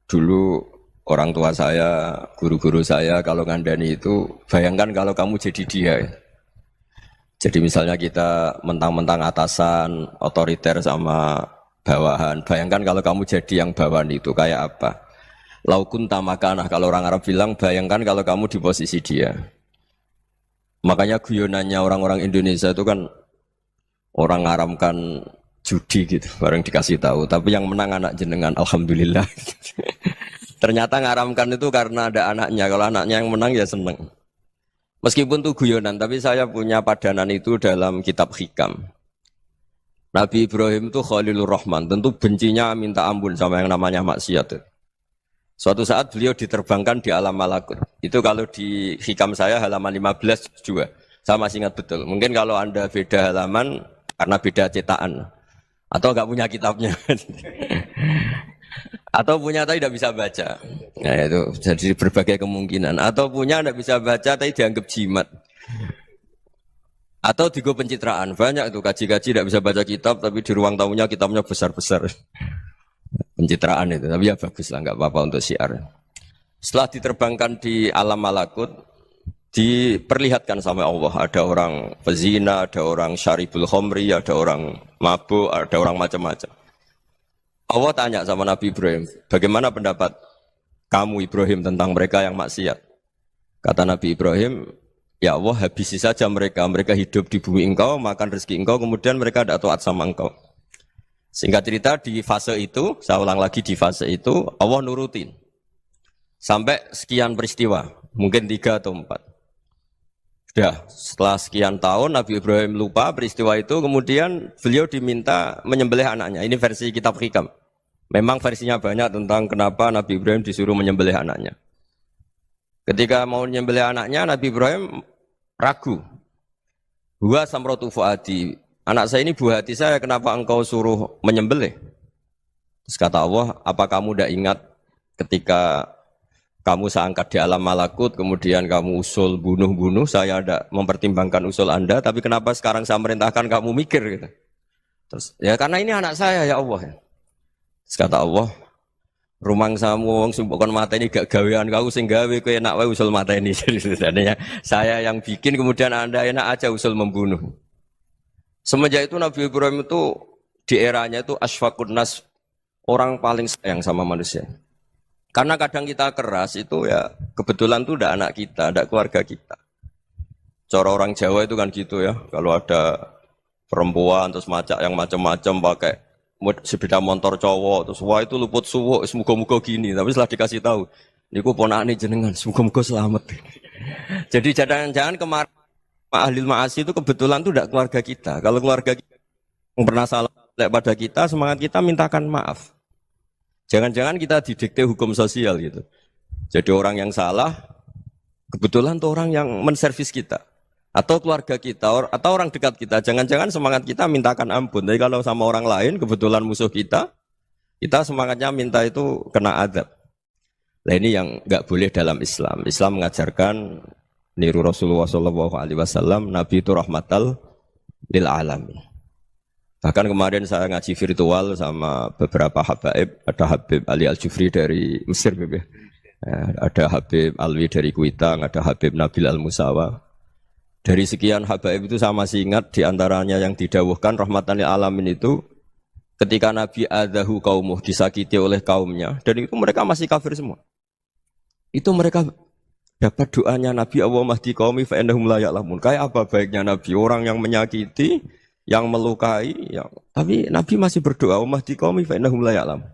dulu orang tua saya, guru-guru saya kalau ngandani itu, bayangkan kalau kamu jadi dia. Jadi misalnya kita mentang-mentang atasan, otoriter sama bawahan. Bayangkan kalau kamu jadi yang bawahan itu kayak apa? Laukun tamakanah, kalau orang Arab bilang, bayangkan kalau kamu di posisi dia. Makanya guyonannya orang-orang Indonesia itu kan orang ngaramkan judi gitu, bareng dikasih tahu. Tapi yang menang anak jenengan, alhamdulillah. Ternyata ngaramkan itu karena ada anaknya. Kalau anaknya yang menang ya seneng. Meskipun itu guyonan, tapi saya punya padanan itu dalam kitab Hikam. Nabi Ibrahim itu Khalilur Rahman, tentu bencinya minta ampun sama yang namanya maksiat. Suatu saat beliau diterbangkan di alam malakut. Itu kalau di Hikam saya halaman 15 juga. Saya masih ingat betul. Mungkin kalau Anda beda halaman karena beda cetakan. Atau enggak punya kitabnya. Atau punya tapi tidak bisa baca. Nah itu jadi berbagai kemungkinan. Atau punya tidak bisa baca tapi dianggap jimat. Atau digo pencitraan. Banyak itu kaji-kaji tidak bisa baca kitab tapi di ruang tamunya kitabnya besar-besar. Pencitraan itu. Tapi ya bagus lah, enggak apa-apa untuk syiar. Setelah diterbangkan di alam malakut, diperlihatkan sama Allah. Ada orang pezina, ada orang syaribul khomri, ada orang mabuk, ada orang macam-macam. Allah tanya sama Nabi Ibrahim, bagaimana pendapat kamu Ibrahim tentang mereka yang maksiat? Kata Nabi Ibrahim, ya Allah habisi saja mereka. Mereka hidup di bumi engkau, makan rezeki engkau, kemudian mereka tidak taat sama engkau. Singkat cerita di fase itu, saya ulang lagi di fase itu, Allah nurutin. Sampai sekian peristiwa, mungkin 3 atau 4. Sudah, setelah sekian tahun Nabi Ibrahim lupa peristiwa itu, kemudian beliau diminta menyembelih anaknya. Ini versi kitab Hikam. Memang versinya banyak tentang kenapa Nabi Ibrahim disuruh menyembelih anaknya. Ketika mau menyembelih anaknya, Nabi Ibrahim ragu. Huwa samratu fuadi. Anak saya ini buah hati saya, kenapa engkau suruh menyembelih? Terus kata Allah, apa kamu tidak ingat ketika kamu saya angkat di alam malakut, kemudian kamu usul bunuh-bunuh, saya tidak mempertimbangkan usul Anda, tapi kenapa sekarang saya merintahkan kamu mikir? Gitu. Terus, ya karena ini anak saya ya Allah. Terus kata Allah, rumang samu wong sing bukan mata ini gak gawean kau sing gawe kowe enak wae usul mata ini. Jadi saya yang bikin, kemudian Anda enak aja usul membunuh. Semenjak itu Nabi Ibrahim itu di eranya itu asfaqun nas, orang paling sayang sama manusia. Karena kadang kita keras itu ya kebetulan tuh udah anak kita, ada keluarga kita. Cara orang Jawa itu kan gitu ya, kalau ada perempuan terus macak yang macam-macam pakai sepeda motor cowok terus wah itu luput suwuk, semoga-moga gini. Tapi setelah dikasih tahu, niku ponakane jenengan, semoga-moga selamat. Jadi jangan-jangan kemarin ahli ma'asi itu kebetulan tuh tidak keluarga kita. Kalau keluarga kita yang pernah salah pada kita, semangat kita mintakan maaf. Jangan-jangan kita didikte hukum sosial gitu. Jadi orang yang salah, kebetulan tuh orang yang menservis kita. Atau keluarga kita, atau orang dekat kita. Jangan-jangan semangat kita mintakan ampun. Tapi kalau sama orang lain, kebetulan musuh kita semangatnya minta itu kena adab. Nah ini yang nggak boleh dalam Islam. Islam mengajarkan niru Rasulullah SAW, Nabi itu rahmatal lil alamin. Bahkan kemarin saya ngaji virtual sama beberapa habaib, ada Habib Ali Al-Jufri dari Mesir, ada Habib Alwi dari Kuitang, ada Habib Nabil Al-Musawa. Dari sekian habaib itu saya masih ingat diantaranya yang didawuhkan rahmatan lil alamin itu ketika Nabi adahu kaumuh, disakiti oleh kaumnya, dan itu mereka masih kafir semua. Itu mereka dapat doanya Nabi, Allah mahdi qaumi fa innahum la ya'lamun. Kayak apa baiknya Nabi, orang yang menyakiti, yang melukai, tapi Nabi masih berdoa, Allah mahdi qaumi fa innahum la ya'lamun.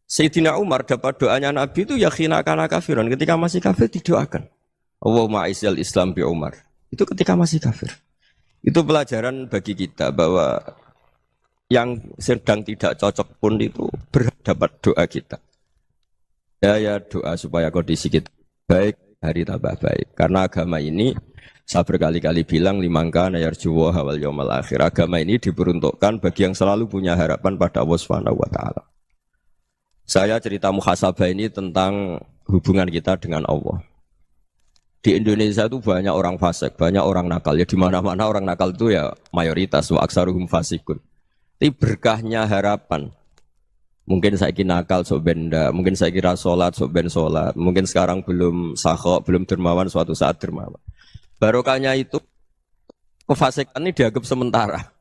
Sayyidina Umar dapat doanya Nabi itu yakhina kana kafiran, ketika masih kafir didoakan. Allahumma aizzal Islam bi Umar. Itu ketika masih kafir. Itu pelajaran bagi kita bahwa yang sedang tidak cocok pun itu berdapat doa kita. Ya doa supaya kondisi kita baik, hari tambah baik. Karena agama ini, saya berkali-kali bilang, limangka nayarjuwa hawal yawmal akhir. Agama ini diperuntukkan bagi yang selalu punya harapan pada Allah Subhanahu wa Ta'ala. Saya cerita muhasabah ini tentang hubungan kita dengan Allah. Di Indonesia itu banyak orang fasik, banyak orang nakal. Ya di mana-mana orang nakal itu ya mayoritas, wa aksaruhum fasikun. Tapi berkahnya harapan. Mungkin saya kira nakal sok benda, mungkin saya kira sholat sok ben sholat, mungkin sekarang belum sakhok, belum dermawan, suatu saat dermawan. Barokahnya itu kefasikan ini dianggap sementara,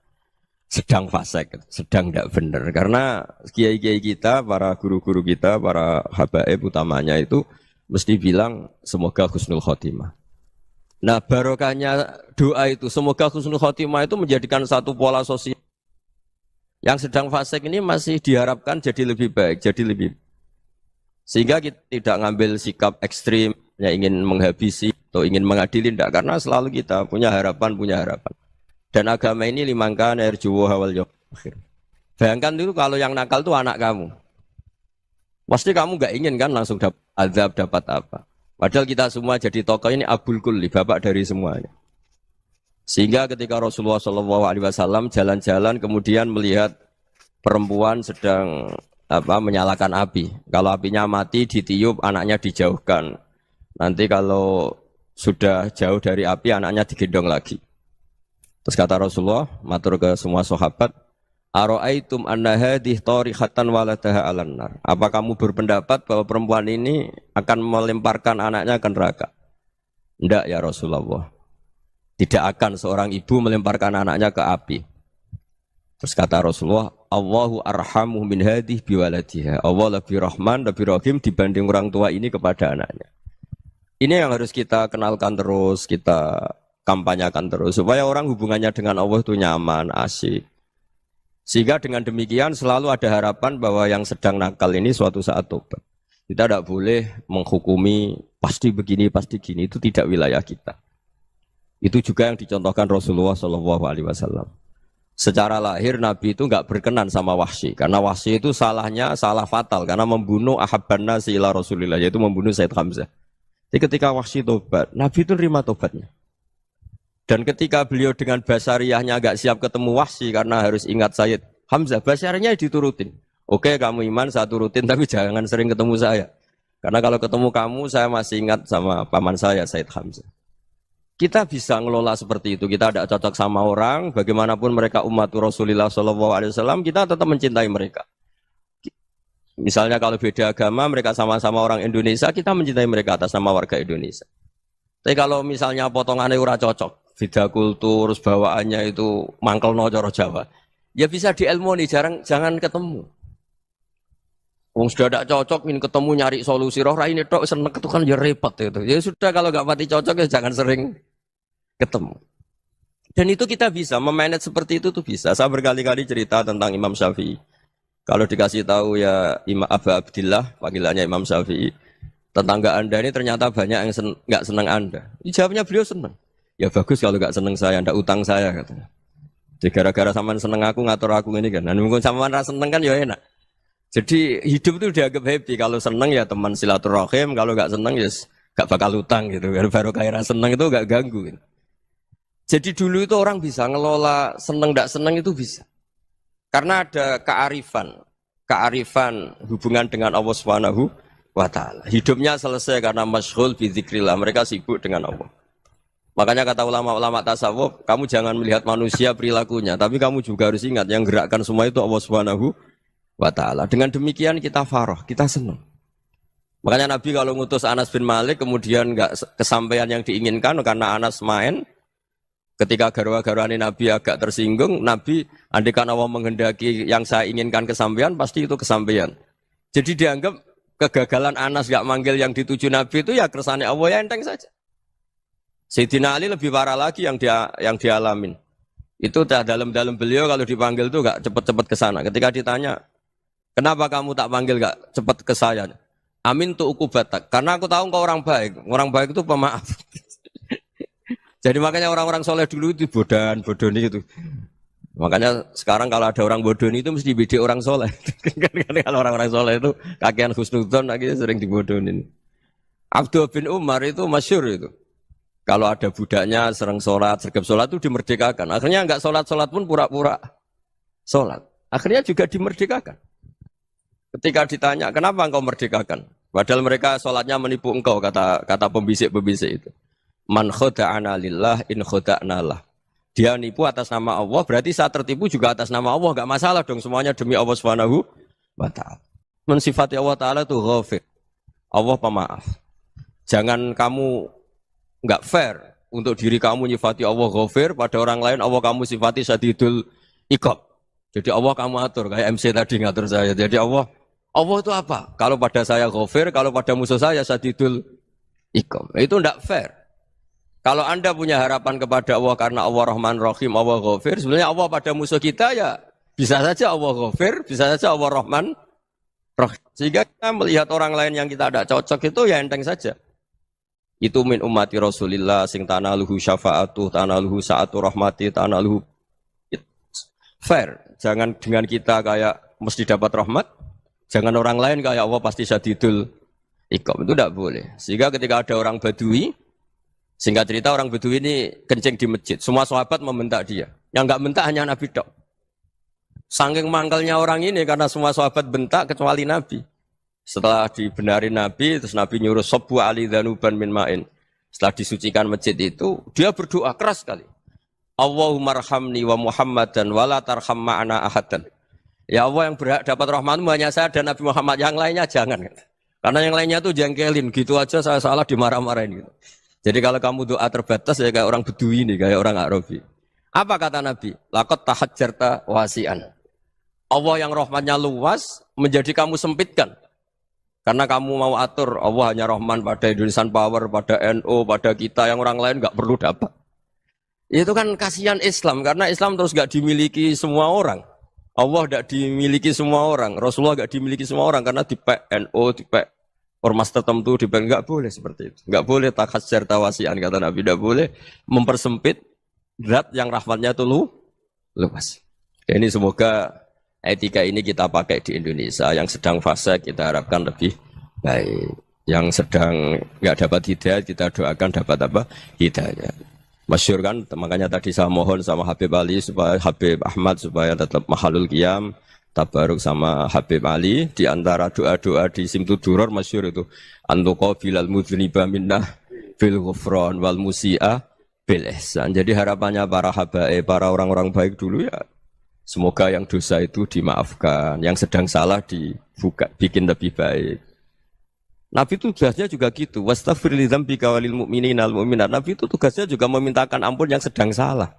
sedang fasik, sedang tidak benar. Karena kiai-kiai kita, para guru-guru kita, para habaib utamanya itu mesti bilang semoga husnul khotimah. Nah barokahnya doa itu, semoga husnul khotimah itu menjadikan satu pola sosial. Yang sedang fasik ini masih diharapkan jadi lebih baik, jadi lebih. Sehingga kita tidak ngambil sikap ekstrim, yang ingin menghabisi atau ingin mengadili, tidak. Karena selalu kita punya harapan. Dan agama ini limangkan erjuwo hawal yawmal akhir. Bayangkan itu kalau yang nakal itu anak kamu. Pasti kamu nggak ingin kan langsung dapat azab, dapat apa. Padahal kita semua jadi tokoh ini abul kulli, bapak dari semuanya. Sehingga ketika Rasulullah SAW jalan-jalan kemudian melihat perempuan sedang menyalakan api. Kalau apinya mati ditiup, anaknya dijauhkan. Nanti kalau sudah jauh dari api, anaknya digendong lagi. Terus kata Rasulullah, matur ke semua sahabat, Aro'aitum anna hadih tarihatan waladaha alan nar. Apa kamu berpendapat bahwa perempuan ini akan melemparkan anaknya ke neraka? Tidak ya Rasulullah. Tidak akan seorang ibu melemparkan anaknya ke api. Terus kata Rasulullah, Allahu arhamu min hadih biwaladiha. Allah lebih rahman, lebih rahim dibanding orang tua ini kepada anaknya. Ini yang harus kita kenalkan terus, kita kampanyakan terus. Supaya orang hubungannya dengan Allah itu nyaman, asik. Sehingga dengan demikian selalu ada harapan bahwa yang sedang nakal ini suatu saat tobat. Kita tidak boleh menghukumi pasti begini, pasti gini, itu tidak wilayah kita. Itu juga yang dicontohkan Rasulullah SAW. Secara lahir Nabi itu nggak berkenan sama Wahsy, karena Wahsy itu salahnya salah fatal, karena membunuh ahabban nasi ila Rasulillah, yaitu membunuh Said Hamzah. Jadi ketika Wahsy tobat, Nabi itu nerima tobatnya. Dan ketika beliau dengan basariyahnya agak siap ketemu Wahsy karena harus ingat Sayyid Hamzah, basariyahnya diturutin. Oke, kamu iman, saya turutin, tapi jangan sering ketemu saya. Karena kalau ketemu kamu, saya masih ingat sama paman saya, Sayyid Hamzah. Kita bisa ngelola seperti itu. Kita tidak cocok sama orang, bagaimanapun mereka umat Rasulullah SAW, kita tetap mencintai mereka. Misalnya kalau beda agama, mereka sama-sama orang Indonesia, kita mencintai mereka atas nama warga Indonesia. Tapi kalau misalnya potongannya ora cocok, beda kultur, bawaannya itu mangkelno cara Jawa, ya bisa diilmoni, jangan ketemu. Wong sudah tidak cocok, ingin ketemu nyari solusi roh ini tok seneng itu kan ya repot itu. Ya sudah kalau nggak pati cocok ya jangan sering ketemu. Dan itu kita bisa memanage seperti itu tuh bisa. Saya berkali-kali cerita tentang Imam Syafi'i. Kalau dikasih tahu ya Imam Aba Abdillah, panggilannya Imam Syafi'i, tetangga Anda ini ternyata banyak yang nggak senang Anda. Jawabnya beliau senang. Ya bagus kalau nggak senang saya, ndak utang saya katanya. Jadi gara-gara sampean seneng aku ngatur aku ini kan. Dan mungkin sampean rasa seneng kan ya enak. Jadi hidup itu dianggap happy. Kalau seneng ya teman silaturahim, kalau nggak seneng ya nggak bakal utang gitu. Baru kayak seneng itu nggak ganggu. Gitu. Jadi dulu itu orang bisa ngelola seneng nggak seneng itu bisa. Karena ada kearifan hubungan dengan Allah Subhanahu wa Ta'ala. Hidupnya selesai karena masyghul bi dzikrillah. Mereka sibuk dengan Allah. Makanya kata ulama-ulama tasawuf, kamu jangan melihat manusia perilakunya, tapi kamu juga harus ingat yang gerakkan semua itu Allah Subhanahu wa Ta'ala. Dengan demikian kita farah, kita senang. Makanya Nabi kalau ngutus Anas bin Malik kemudian enggak kesampaian yang diinginkan karena Anas main, ketika garwa-garwani Nabi agak tersinggung, Nabi andaikan Allah menghendaki yang saya inginkan kesampaian, pasti itu kesampaian. Jadi dianggap kegagalan Anas enggak manggil yang dituju Nabi itu ya kersane Allah, ya enteng saja. Sayyidina Ali lebih parah lagi yang dialamin. Itu dalam beliau kalau dipanggil itu enggak cepat-cepat ke sana. Ketika ditanya, kenapa kamu tak panggil gak cepat ke saya? Amin tu ukubatak. Karena aku tahu engkau orang baik. Orang baik itu pemaaf. Jadi makanya orang-orang soleh dulu itu bodoni itu. Makanya sekarang kalau ada orang bodoni itu mesti bidik orang soleh. Kalau orang-orang soleh itu kakean husnudzon akhirnya sering dibodonin. Abdul bin Umar itu masyhur itu. Kalau ada budaknya sering sholat, sergap sholat itu dimerdekakan. Akhirnya enggak sholat pun pura-pura sholat. Akhirnya juga dimerdekakan. Ketika ditanya, kenapa engkau merdekakan? Padahal mereka sholatnya menipu engkau, kata pembisik-pembisik itu. Man khoda'ana lillah in khoda'na lah. Dia nipu atas nama Allah, berarti saat tertipu juga atas nama Allah. Enggak masalah dong, semuanya demi Allah Subhanahu wa Ta'ala. Mensifati Allah Ta'ala itu ghafir. Allah pemaaf. Jangan kamu enggak fair untuk diri kamu nyifati Allah ghafir, pada orang lain Allah kamu sifati syadidul iqab. Jadi Allah kamu atur, kayak MC tadi ngatur saya. Jadi Allah itu apa? Kalau pada saya ghafir, kalau pada musuh saya syadidul iqam. Itu tidak fair. Kalau Anda punya harapan kepada Allah karena Allah Rahman Rahim, Allah ghafir, sebenarnya Allah pada musuh kita ya bisa saja Allah ghafir, bisa saja Allah Rahman Rahim. Sehingga kita melihat orang lain yang kita tidak cocok itu ya enteng saja. Itu min ummati Rasulillah sing tanaluhu syafa'atuh, tanaluhu sa'atu rahmati, tanaluhu fair. Jangan dengan kita kayak mesti dapat rahmat. Jangan orang lain kayak Allah pasti syadidul iqam. Itu tidak boleh. Sehingga ketika ada orang Badui, singkat cerita orang Badui ini kencing di masjid. Semua sahabat membentak dia. Yang enggak bentak hanya Nabi tok. Saking mangkalnya orang ini karena semua sahabat bentak kecuali Nabi. Setelah dibenarin Nabi, terus Nabi nyuruh sabbu ali dhanuban min ma'in. Setelah disucikan masjid itu, dia berdoa keras sekali. Allahumma arhamni wa Muhammadan wa la tarham ma'ana ahadan. Ya Allah yang berhak dapat rahmatmu hanya saya dan Nabi Muhammad, yang lainnya jangan. Karena yang lainnya tuh jengkelin, gitu aja saya salah dimarah-marahin gitu. Jadi kalau kamu doa terbatas ya kayak orang Bedui ini, kayak orang Arabi. Apa kata Nabi? Laqad tahajjarta wasi'an. Allah yang rahmatnya luas menjadi kamu sempitkan. Karena kamu mau atur Allah hanya Rahman pada Indonesian Power, pada NU, pada kita, yang orang lain nggak perlu dapat. Itu kan kasihan Islam, karena Islam terus nggak dimiliki semua orang. Allah tidak dimiliki semua orang, Rasulullah tidak dimiliki semua orang karena di NU, di ormas tertentu, di nggak boleh seperti itu. Nggak boleh takhasyar tawasian kata Nabi, tidak boleh mempersempit zat yang rahmatnya itu luas. Ini semoga etika ini kita pakai di Indonesia. Yang sedang fase kita harapkan lebih baik. Yang sedang nggak dapat hidayah kita doakan dapat apa? Hidayah. Masyhur kan, makanya tadi saya mohon sama Habib Ali supaya Habib Ahmad supaya tetap mahalul qiyam, tabaruk sama Habib Ali di antara doa-doa di Simtuduror masyhur itu antuqabilal mudhniba minnah bil ghufran wal musi'a bil ihsan. Jadi harapannya para habaib, para orang-orang baik dulu ya semoga yang dosa itu dimaafkan, yang sedang salah dibuka, bikin lebih baik. Nabi itu tugasnya juga gitu. Wastaghfir li dzambika walil mu'minina wal mu'minat. Nabi itu tugasnya juga memintakan ampun yang sedang salah.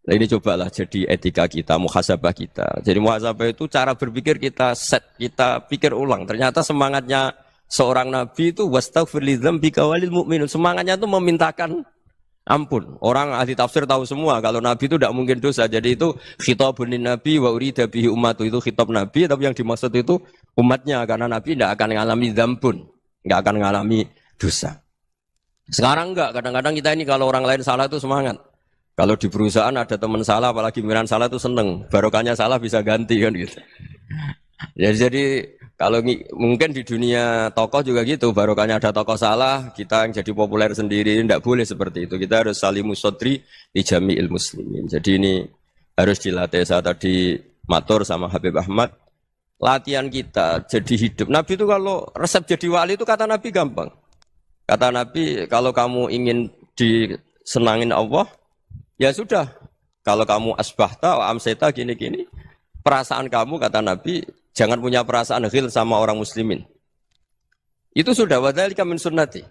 Nah, ini cobalah jadi etika kita, muhasabah kita. Jadi muhasabah itu cara berpikir kita set, kita pikir ulang. Ternyata semangatnya seorang nabi itu wastaghfir li dzambika walil mu'minun. Semangatnya itu memintakan ampun. Orang ahli tafsir tahu semua kalau nabi itu tidak mungkin dosa. Jadi itu khitabun nabi wa urida bihi ummatu, itu khitab nabi tapi yang dimaksud itu umatnya karena nabi tidak akan mengalami dzambun, tidak akan mengalami dosa. Sekarang enggak, kadang-kadang kita ini kalau orang lain salah itu semangat. Kalau di perusahaan ada teman salah apalagi pimpinan salah itu seneng. Barokahnya salah bisa ganti kan gitu. Ya, jadi kalau mungkin di dunia tokoh juga gitu, barokahnya ada tokoh salah, kita yang jadi populer sendiri, tidak boleh seperti itu. Kita harus salimus sodri di jami'il muslimin. Jadi ini harus dilatih. Saya tadi matur sama Habib Ahmad, latihan kita jadi hidup. Nabi itu kalau resep jadi wali itu kata Nabi gampang. Kata Nabi, kalau kamu ingin disenangin Allah, ya sudah. Kalau kamu asbahta wa amseta gini-gini, perasaan kamu kata Nabi, jangan punya perasaan ghil sama orang muslimin. Itu sudah wadzalika min sunnati.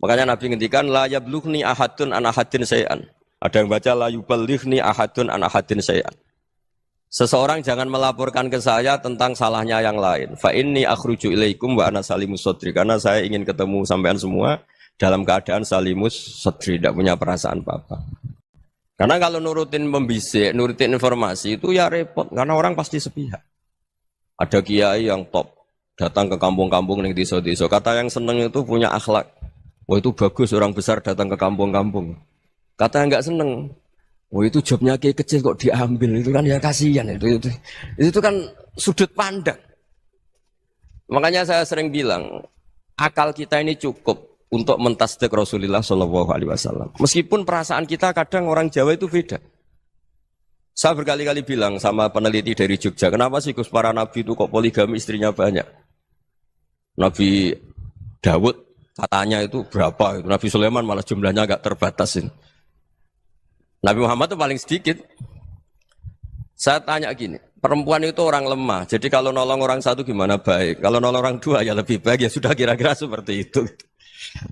Makanya Nabi ngendikan la yablughni ahadun an ahadin syai'an. Ada yang baca la yuballighni ahadun an ahadin syai'an. Seseorang jangan melaporkan ke saya tentang salahnya yang lain. Fa inni akhruju ilaikum wa ana salimus sadri. Karena saya ingin ketemu sampean semua dalam keadaan salimus sadri, tidak punya perasaan apa-apa. Karena kalau nurutin membisik, nurutin informasi itu ya repot. Karena orang pasti sepihak. Ada kiai yang top, datang ke kampung-kampung ning desa-desa. Kata yang seneng itu punya akhlak. Wah itu bagus orang besar datang ke kampung-kampung. Kata yang enggak seneng, wah itu jobnya kiai kecil kok diambil, itu kan ya kasihan itu kan sudut pandang. Makanya saya sering bilang, akal kita ini cukup untuk mentasdik Rasulullah Shallallahu Alaihi Wasallam. Meskipun perasaan kita kadang orang Jawa itu beda. Saya berkali-kali bilang sama peneliti dari Jogja, kenapa sih Gus para nabi itu kok poligami istrinya banyak? Nabi Dawud katanya itu berapa? Nabi Sulaiman malah jumlahnya agak terbatasin. Nabi Muhammad itu paling sedikit. Saya tanya gini, perempuan itu orang lemah, jadi kalau nolong orang satu gimana baik? Kalau nolong orang dua ya lebih baik, ya sudah kira-kira seperti itu.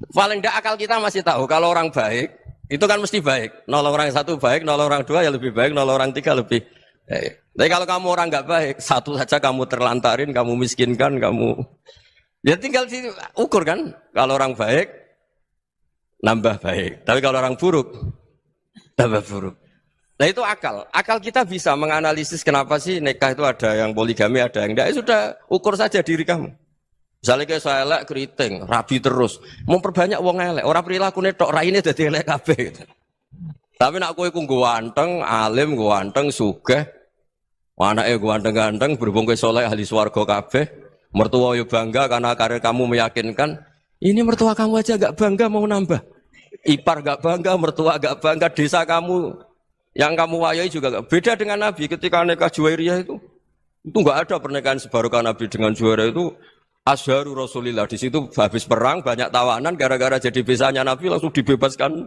Paling tidak akal kita masih tahu kalau orang baik itu kan mesti baik. Nolong orang satu baik, nolong orang dua ya lebih baik, nolong orang tiga lebih baik. Tapi kalau kamu orang nggak baik, satu saja kamu terlantarin, kamu miskinkan, kamu ya tinggal ukur kan. Kalau orang baik nambah baik, tapi kalau orang buruk tambah buruk. Nah itu akal. Akal kita bisa menganalisis kenapa sih nikah itu ada yang poligami, ada yang enggak. Ya sudah, ukur saja diri kamu. Misalnya kayak saya elek keriting, rabi terus, memperbanyak wong elek, orang perilaku netok raine dadi elek kabeh gitu. Tapi nak kowe ku ganteng, alim, ganteng, sugih, anake ganteng-ganteng, berhubung kowe saleh ahli swarga kabeh, mertua yo bangga karena karir kamu meyakinkan, ini mertua kamu aja enggak bangga mau nambah. Ipar enggak bangga, mertua enggak bangga, desa kamu yang kamu wayai juga enggak. Beda dengan Nabi ketika nikah Juwairiyah itu enggak ada pernikahan sebarokah Nabi dengan Juwairiyah itu. Azharu Rasulillah, di situ habis perang banyak tawanan gara-gara jadi besanya Nabi langsung dibebaskan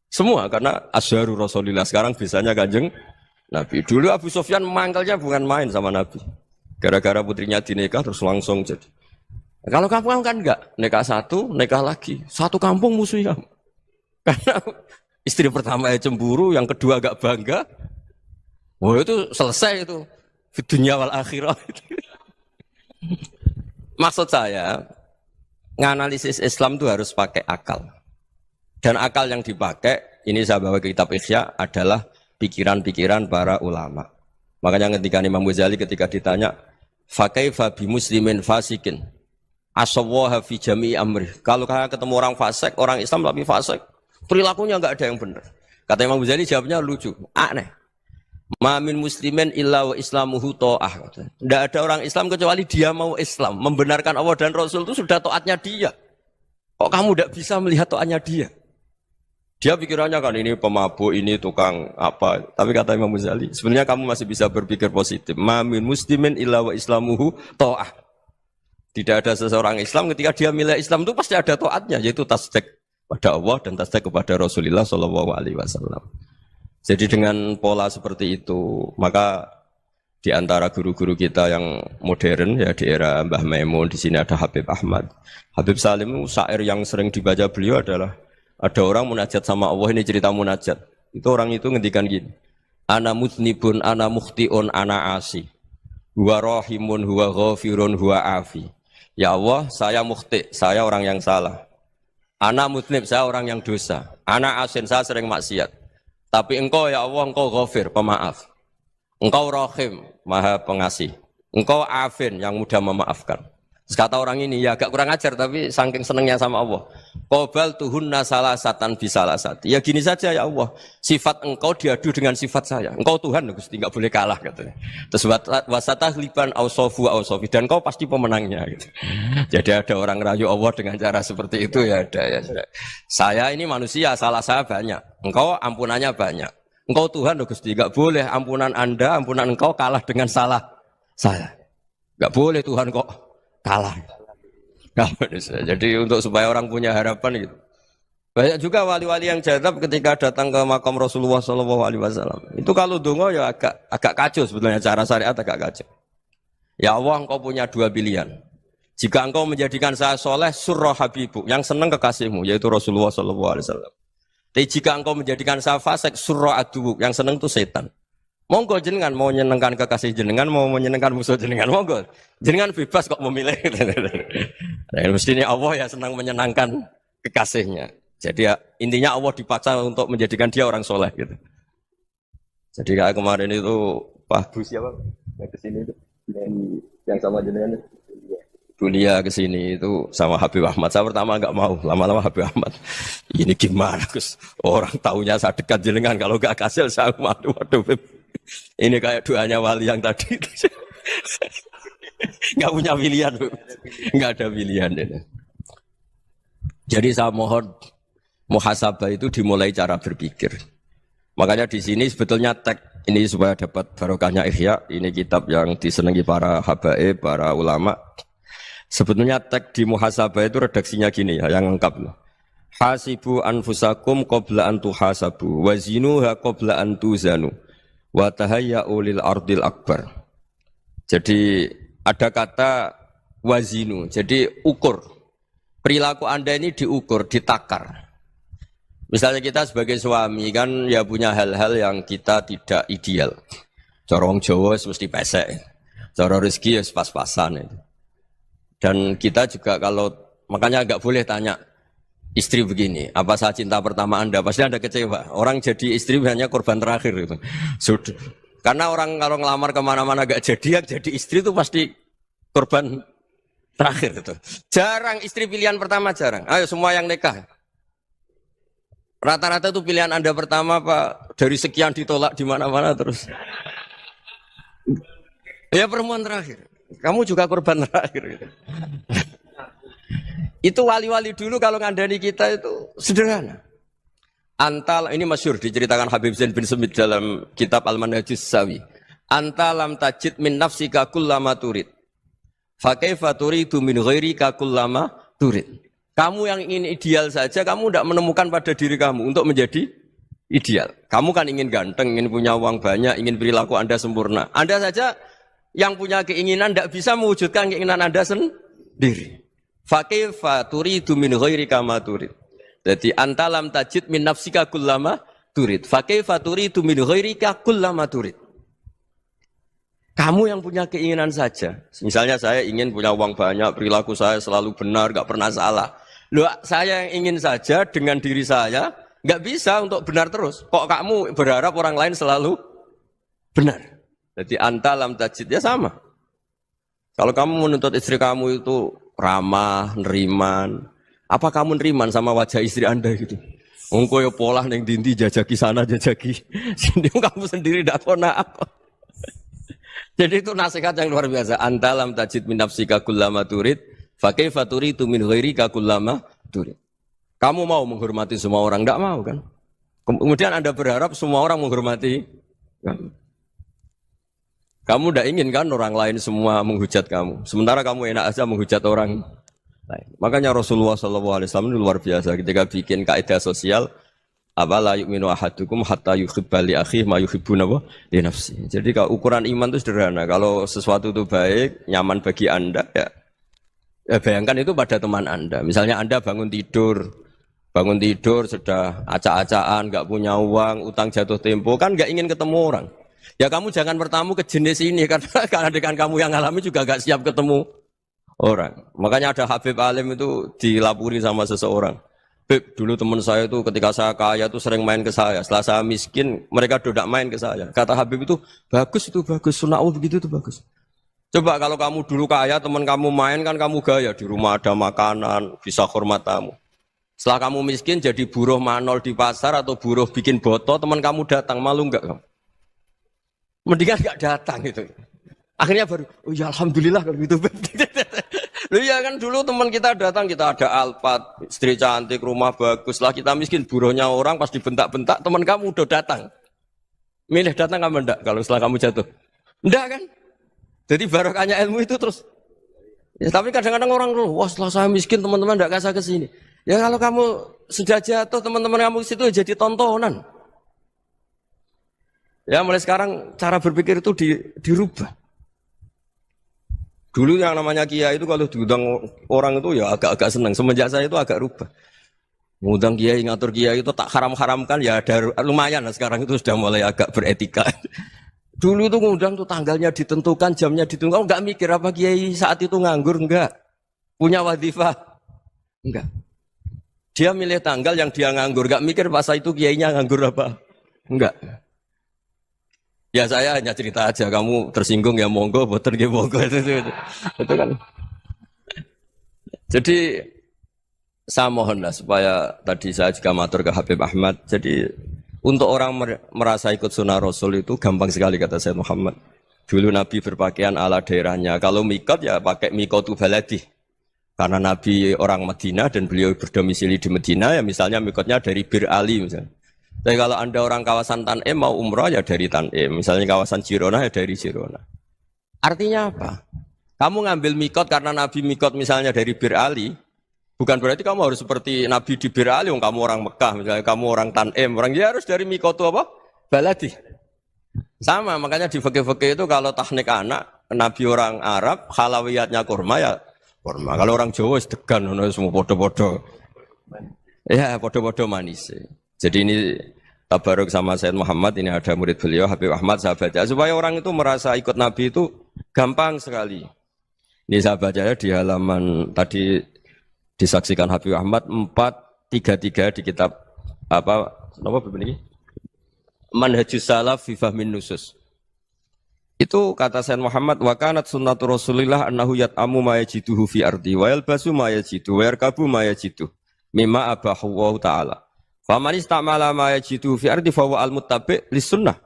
semua karena Azharu Rasulillah. Sekarang besanya Kanjeng Nabi. Dulu Abu Sufyan mangkalnya bukan main sama Nabi. Gara-gara putrinya dinikah terus langsung jadi. Kalau kamu kan enggak, nikah satu, nikah lagi. Satu kampung musuhnya. Karena istri pertama cemburu, yang kedua agak bangga. Wah itu selesai itu. Di dunia wal akhirah. Maksud saya, nganalisis Islam itu harus pakai akal. Dan akal yang dipakai, ini saya bawa ke kitab Ihya, adalah pikiran-pikiran para ulama. Makanya ketika Imam Ghazali ketika ditanya, "Fakaifa bi muslimin fasikin?" Asawaha fi jami'i amri. Kalau ketemu orang fasik, orang Islam tapi fasik, perilakunya enggak ada yang benar. Kata Imam Ghazali jawabnya lucu, aneh. Ma min muslimin illa wa islamuhu ta'ah. Tidak ada orang Islam kecuali dia mau Islam, membenarkan Allah dan Rasul itu sudah taatnya dia. Kok kamu tidak bisa melihat taatnya dia? Dia pikirannya kan ini pemabuk, ini tukang apa. Tapi kata Imam Ghazali, sebenarnya kamu masih bisa berpikir positif. Ma min muslimin illa wa islamuhu ta'ah. Tidak ada seseorang Islam ketika dia milih Islam itu pasti ada taatnya, yaitu tasdik pada Allah dan tasdik kepada Rasulullah Shallallahu Alaihi Wasallam. Jadi dengan pola seperti itu, maka di antara guru-guru kita yang modern ya di era Mbah Maimun, di sini ada Habib Ahmad. Habib Salim syair yang sering dibaca beliau adalah ada orang munajat sama Allah, ini cerita munajat. Itu orang itu ngendikan gini, ana mutnibun, ana mukhtiun, ana asi. Huwa rahimun, huwa ghafirun, huwa afi. Ya Allah, saya mukhti, saya orang yang salah. Ana mutnib, saya orang yang dosa. Ana asin, saya sering maksiat. Tapi engkau ya Allah, engkau ghafir, pemaaf. Engkau rahim, maha pengasih. Engkau afin, yang mudah memaafkan. Terus kata orang ini, ya agak kurang ajar, tapi saking senengnya sama Allah. Qobal tuhunna salasatan bisalasati. Ya gini saja ya Allah, sifat engkau diadu dengan sifat saya. Engkau Tuhan, Gusti, enggak boleh kalah katanya. Terus wasatah liban ausofu ausofi, dan engkau pasti pemenangnya gitu. Jadi ada orang rayu Allah dengan cara seperti itu ya ada ya. Saya ini manusia, salah saya banyak. Engkau ampunannya banyak. Engkau Tuhan, Gusti, enggak boleh ampunan Anda, ampunan engkau kalah dengan salah saya. Enggak boleh Tuhan kok kalah. Jadi untuk supaya orang punya harapan gitu. Banyak juga wali-wali yang jadab ketika datang ke makam Rasulullah SAW. Itu kalau dongo ya agak kacau sebetulnya, cara syariat agak kacau. Ya Allah, engkau punya dua pilihan. Jika engkau menjadikan saya soleh, surah habibu, yang senang kekasihmu, yaitu Rasulullah SAW. Tapi jika engkau menjadikan saya fasik, surah adubu, yang senang itu setan. Monggo jenengan mau menyenangkan kekasih jenengan, mau menyenangkan musuh jenengan, monggo. Jenengan bebas kok memilih. Nah, mestinya Allah ya senang menyenangkan kekasihnya. Jadi ya, intinya Allah dipaksa untuk menjadikan dia orang soleh gitu. Jadi kayak kemarin itu Pak Bu siapa yang kesini itu, yang sama jenengan Bulia kesini itu sama Habib Ahmad. Saya pertama enggak mau, lama-lama Habib Ahmad. Ini gimana Gus? Orang taunya saya dekat jenengan, kalau enggak kasih saya waduh. Ini kayak doanya wali yang tadi. Enggak punya pilihan, enggak ada pilihan. Jadi saya mohon muhasabah itu dimulai cara berpikir. Makanya di sini sebetulnya tag ini supaya dapat barokahnya Ihya. Ini kitab yang disenangi para habaib, para ulama. Sebetulnya tag di muhasabah itu redaksinya gini ya, yang lengkap loh. Hasibu anfusakum qabla an tuhasabu wa zinuha qabla an tuzanu wa tahayya'u lil ardil akbar. Jadi ada kata wazinu, jadi ukur. Perilaku Anda ini diukur, ditakar. Misalnya kita sebagai suami kan ya punya hal-hal yang kita tidak ideal. Corong Jawa mesti pesek. Cara rezeki ya pas-pasan itu. Dan kita juga kalau, makanya agak boleh tanya istri begini, apa saya cinta pertama Anda? Pasti Anda kecewa. Orang jadi istri hanya korban terakhir itu. Sudah. Karena orang kalau ngelamar kemana-mana gak jadi istri itu pasti korban terakhir itu. Jarang istri pilihan pertama, jarang. Ayo semua yang nikah. Rata-rata itu pilihan Anda pertama Pak, dari sekian ditolak di mana-mana terus. Ya perempuan terakhir. Kamu juga korban terakhir. Gitu. Itu wali-wali dulu kalau ngandani kita itu sederhana. Antal ini masyhur diceritakan Habib Zain bin Semit dalam kitab Al-Manhajus Sawi. Anta lam tajid min nafsika kullama turid. Fa kaifa turidu min ghairika kullama turid. Kamu yang ingin ideal saja, kamu tidak menemukan pada diri kamu untuk menjadi ideal. Kamu kan ingin ganteng, ingin punya uang banyak, ingin perilaku Anda sempurna. Anda saja yang punya keinginan tidak bisa mewujudkan keinginan Anda sendiri. Fa kaifa turidu min ghairika ma turid. Jadi anta lam tajid min nafsika kullama turid. Fa kaifa turidu min ghairika kullama turid. Kamu yang punya keinginan saja. Misalnya saya ingin punya uang banyak, perilaku saya selalu benar, enggak pernah salah. Loh, saya yang ingin saja dengan diri saya enggak bisa untuk benar terus. Kok kamu berharap orang lain selalu benar? Jadi anta lam tajid ya sama. Kalau kamu menuntut istri kamu itu ramah, neriman, apa kamu neriman sama wajah istri Anda gitu? Engko yo polah ning dindi jajaki sana jajaki sini kamu sendiri ndak kona apa. Jadi itu nasihat yang luar biasa. Anta lam tajid min nafsika kullama turid, fa kaifa turidu min ghairika kullama turid. Kamu mau menghormati semua orang, ndak mau kan? Kemudian Anda berharap semua orang menghormati kamu. Kamu tidak ingin kan orang lain semua menghujat kamu. Sementara kamu enak aja menghujat orang lain. Makanya Rasulullah SAW itu luar biasa ketika bikin kaidah sosial. Apa la yu'minu ahadukum hatta yuhibba li akhihi ma yuhibbu li nafsi. Jadi kalau ukuran iman itu sederhana. Kalau sesuatu itu baik, nyaman bagi Anda, ya bayangkan itu pada teman Anda. Misalnya Anda bangun tidur sudah acak-acakan, nggak punya uang, utang jatuh tempo, kan nggak ingin ketemu orang. Ya kamu jangan bertamu ke jenis ini karena dengan kamu yang alami juga gak siap ketemu orang. Makanya ada Habib Alim itu dilapuri sama seseorang. Beb, dulu teman saya itu ketika saya kaya itu sering main ke saya. Setelah saya miskin, mereka tidak main ke saya. Kata Habib itu bagus, sunah begitu itu bagus. Coba kalau kamu dulu kaya, teman kamu main kan kamu gaya. Di rumah ada makanan, bisa hormat tamu. Setelah kamu miskin jadi buruh manol di pasar atau buruh bikin boto, teman kamu datang, malu enggak kamu? Mendingan gak datang gitu. Akhirnya baru, oh ya alhamdulillah kalau gitu. Loh ya kan dulu teman kita datang, kita ada Alphard, istri cantik, rumah bagus lah, kita miskin, buruhnya orang pas dibentak-bentak, teman kamu udah datang. Milih datang kamu enggak kalau setelah kamu jatuh? Enggak kan? Jadi barokahnya ilmu itu terus. Ya, tapi kadang-kadang orang tuh, wah setelah saya miskin teman-teman enggak kasih ke sini. Ya kalau kamu sudah jatuh, teman-teman kamu situ jadi tontonan. Ya mulai sekarang cara berpikir itu dirubah. Dulu yang namanya kiai itu kalau diundang orang itu ya agak-agak senang. Semenjak saya itu agak rubah. Ngundang kiai, ngatur kiai itu tak haram-haramkan ya ada lumayan lah sekarang itu sudah mulai agak beretika. Dulu itu ngundang tuh tanggalnya ditentukan, jamnya ditentukan. Enggak mikir apa kiai saat itu nganggur, enggak. Punya wadifah, enggak. Dia milih tanggal yang dia nganggur, enggak mikir pas itu kiainya nganggur apa, enggak. Ya saya hanya cerita aja, kamu tersinggung ya monggo, boten ya monggo itu kan. Jadi saya mohonlah supaya tadi saya juga matur ke Habib Ahmad. Jadi untuk orang merasa ikut sunnah Rasul itu gampang sekali kata Sayyid Muhammad. Dulu Nabi berpakaian ala daerahnya. Kalau mikot ya pakai mikotu baladi. Karena Nabi orang Madinah dan beliau berdomisili di Madinah ya misalnya mikotnya dari Bir Ali misalnya. Tapi kalau Anda orang kawasan Tanim mau umrah ya dari Tanim. Misalnya kawasan Jirona ya dari Jirona. Artinya apa? Kamu ngambil mikot karena Nabi mikot misalnya dari Bir Ali. Bukan berarti kamu harus seperti Nabi di Bir Ali. Kamu orang Mekah, misalnya kamu orang Tanim. Orang dia harus dari mikot itu apa? Baladi. Sama, makanya di fikih-fikih itu kalau teknik anak, Nabi orang Arab, halawiyatnya kurma ya kurma. Kalau orang Jawa sedegan, semua podo-podo. Ya podo-podo manis. Jadi ini tabaruk sama Sayyid Muhammad, ini ada murid beliau, Habib Ahmad, saya baca. Supaya orang itu merasa ikut Nabi itu gampang sekali. Ini saya baca di halaman, tadi disaksikan Habib Ahmad, 433 di kitab, apa begini? Manhajus Salaf fi Fahmin Nusus. Itu kata Sayyid Muhammad, wa kanat sunnatu Rasulillah annahu yat'amu ma yajiduhu fi ardi, wa yalbasu ma yajidu, wa yarkabu ma yajidu, mimma abahu wa ta'ala. Faman istamala ma yajidu fi ardi fa huwa al-muttabi' lis-sunnah.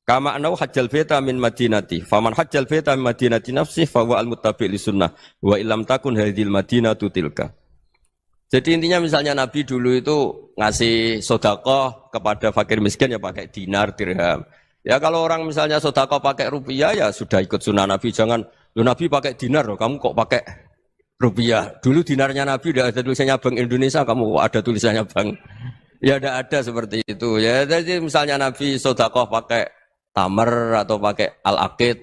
Kama annahu hajjal baita min madinati. Faman hajjal baita min madinati nafsi fa huwa al-muttabi' lis-sunnah. Wa illam takun hadhil madinatu tilka. Jadi intinya misalnya Nabi dulu itu ngasih sedekah kepada fakir miskin ya pakai dinar, dirham. Ya kalau orang misalnya sedekah pakai rupiah ya sudah ikut sunnah Nabi. Jangan, lu Nabi pakai dinar loh, kamu kok pakai rupiah. Dulu dinarnya Nabi udah ada tulisannya Bank Indonesia, kamu ada tulisannya Bank. Ya tidak ada seperti itu. Ya jadi misalnya Nabi sedekah pakai tamar atau pakai al-aqid,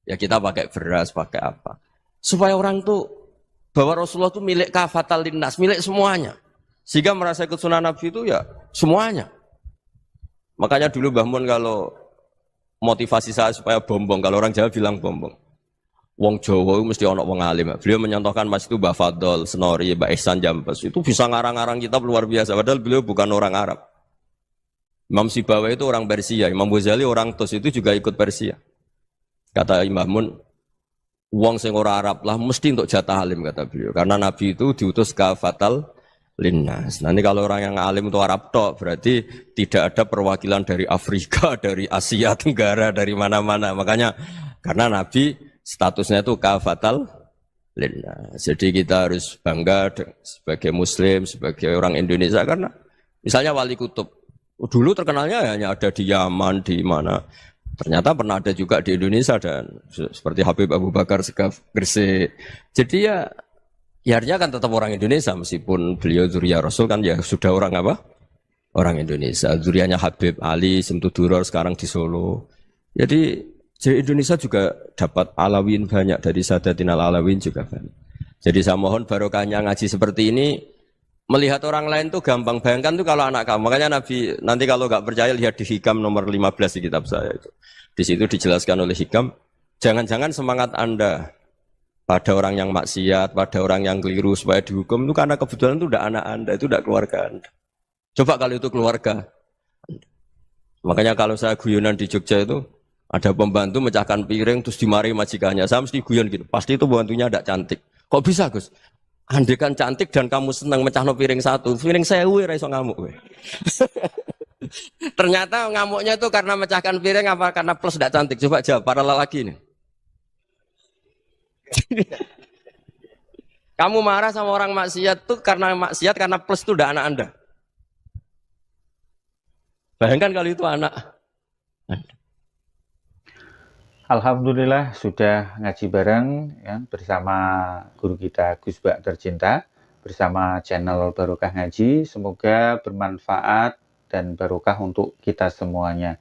ya kita pakai beras, pakai apa. Supaya orang tuh bahwa Rasulullah itu milik kafatal linnas, milik semuanya. Sehingga merasa ikut sunnah Nabi itu ya semuanya. Makanya dulu Mbah Mun kalau motivasi saya supaya bombong, kalau orang Jawa bilang bombong. Wong Jawa itu mesti ono wong alim. Beliau menyontohkan mas itu Mbah Fadol, Senori, Mbah Ihsan Jambes. Itu bisa ngarang-ngarang kitab luar biasa. Padahal beliau bukan orang Arab. Imam Sibawa itu orang Persia, Imam Ghazali orang Tus itu juga ikut Persia. Kata Imam Mun, wong sing ora Arab lah mesti untuk jatah alim kata beliau. Karena Nabi itu diutus kafatal linnas. Nanti kalau orang yang alim itu Arab tok, berarti tidak ada perwakilan dari Afrika, dari Asia Tenggara, dari mana-mana. Makanya karena Nabi statusnya itu kafatal linnas. Jadi kita harus bangga sebagai Muslim, sebagai orang Indonesia karena misalnya Wali Kutub dulu terkenalnya hanya ada di Yaman, di mana. Ternyata pernah ada juga di Indonesia dan seperti Habib Abu Bakar Segaf Gresik. Jadi ya artinya kan tetap orang Indonesia meskipun beliau zuriyah Rasul kan ya sudah orang apa? Orang Indonesia. Zuriyahnya Habib Ali Simtuduror sekarang di Solo. Jadi Indonesia juga dapat alawin banyak dari Sadatin al-Alawin juga banyak. Jadi saya mohon barokahnya ngaji seperti ini melihat orang lain tuh gampang. Bayangkan tuh kalau anak kamu. Makanya Nabi nanti kalau nggak percaya lihat di Hikam nomor 15 di kitab saya itu. Di situ dijelaskan oleh Hikam, jangan-jangan semangat Anda pada orang yang maksiat, pada orang yang keliru supaya dihukum itu karena kebetulan itu udah anak Anda, itu udah keluarga Anda. Coba kalau itu keluarga. Makanya kalau saya guyonan di Jogja itu ada pembantu mecahkan piring terus dimarahi majikannya. Saya mesti guyon gitu. Pasti itu pembantunya tidak cantik. Kok bisa, Gus? Andai kan cantik dan kamu senang mecahno piring satu, piring 1000 ra iso ngamuk kowe. Ternyata ngamuknya itu karena mecahkan piring apa karena plus tidak cantik? Coba jawab para lelaki ini. Kamu marah sama orang maksiat tuh karena maksiat karena plus itu udah anak Anda. Bayangkan kalau itu anak Anda. Alhamdulillah sudah ngaji bareng ya, bersama guru kita Gus Bak tercinta, bersama channel Barokah Ngaji. Semoga bermanfaat dan barokah untuk kita semuanya.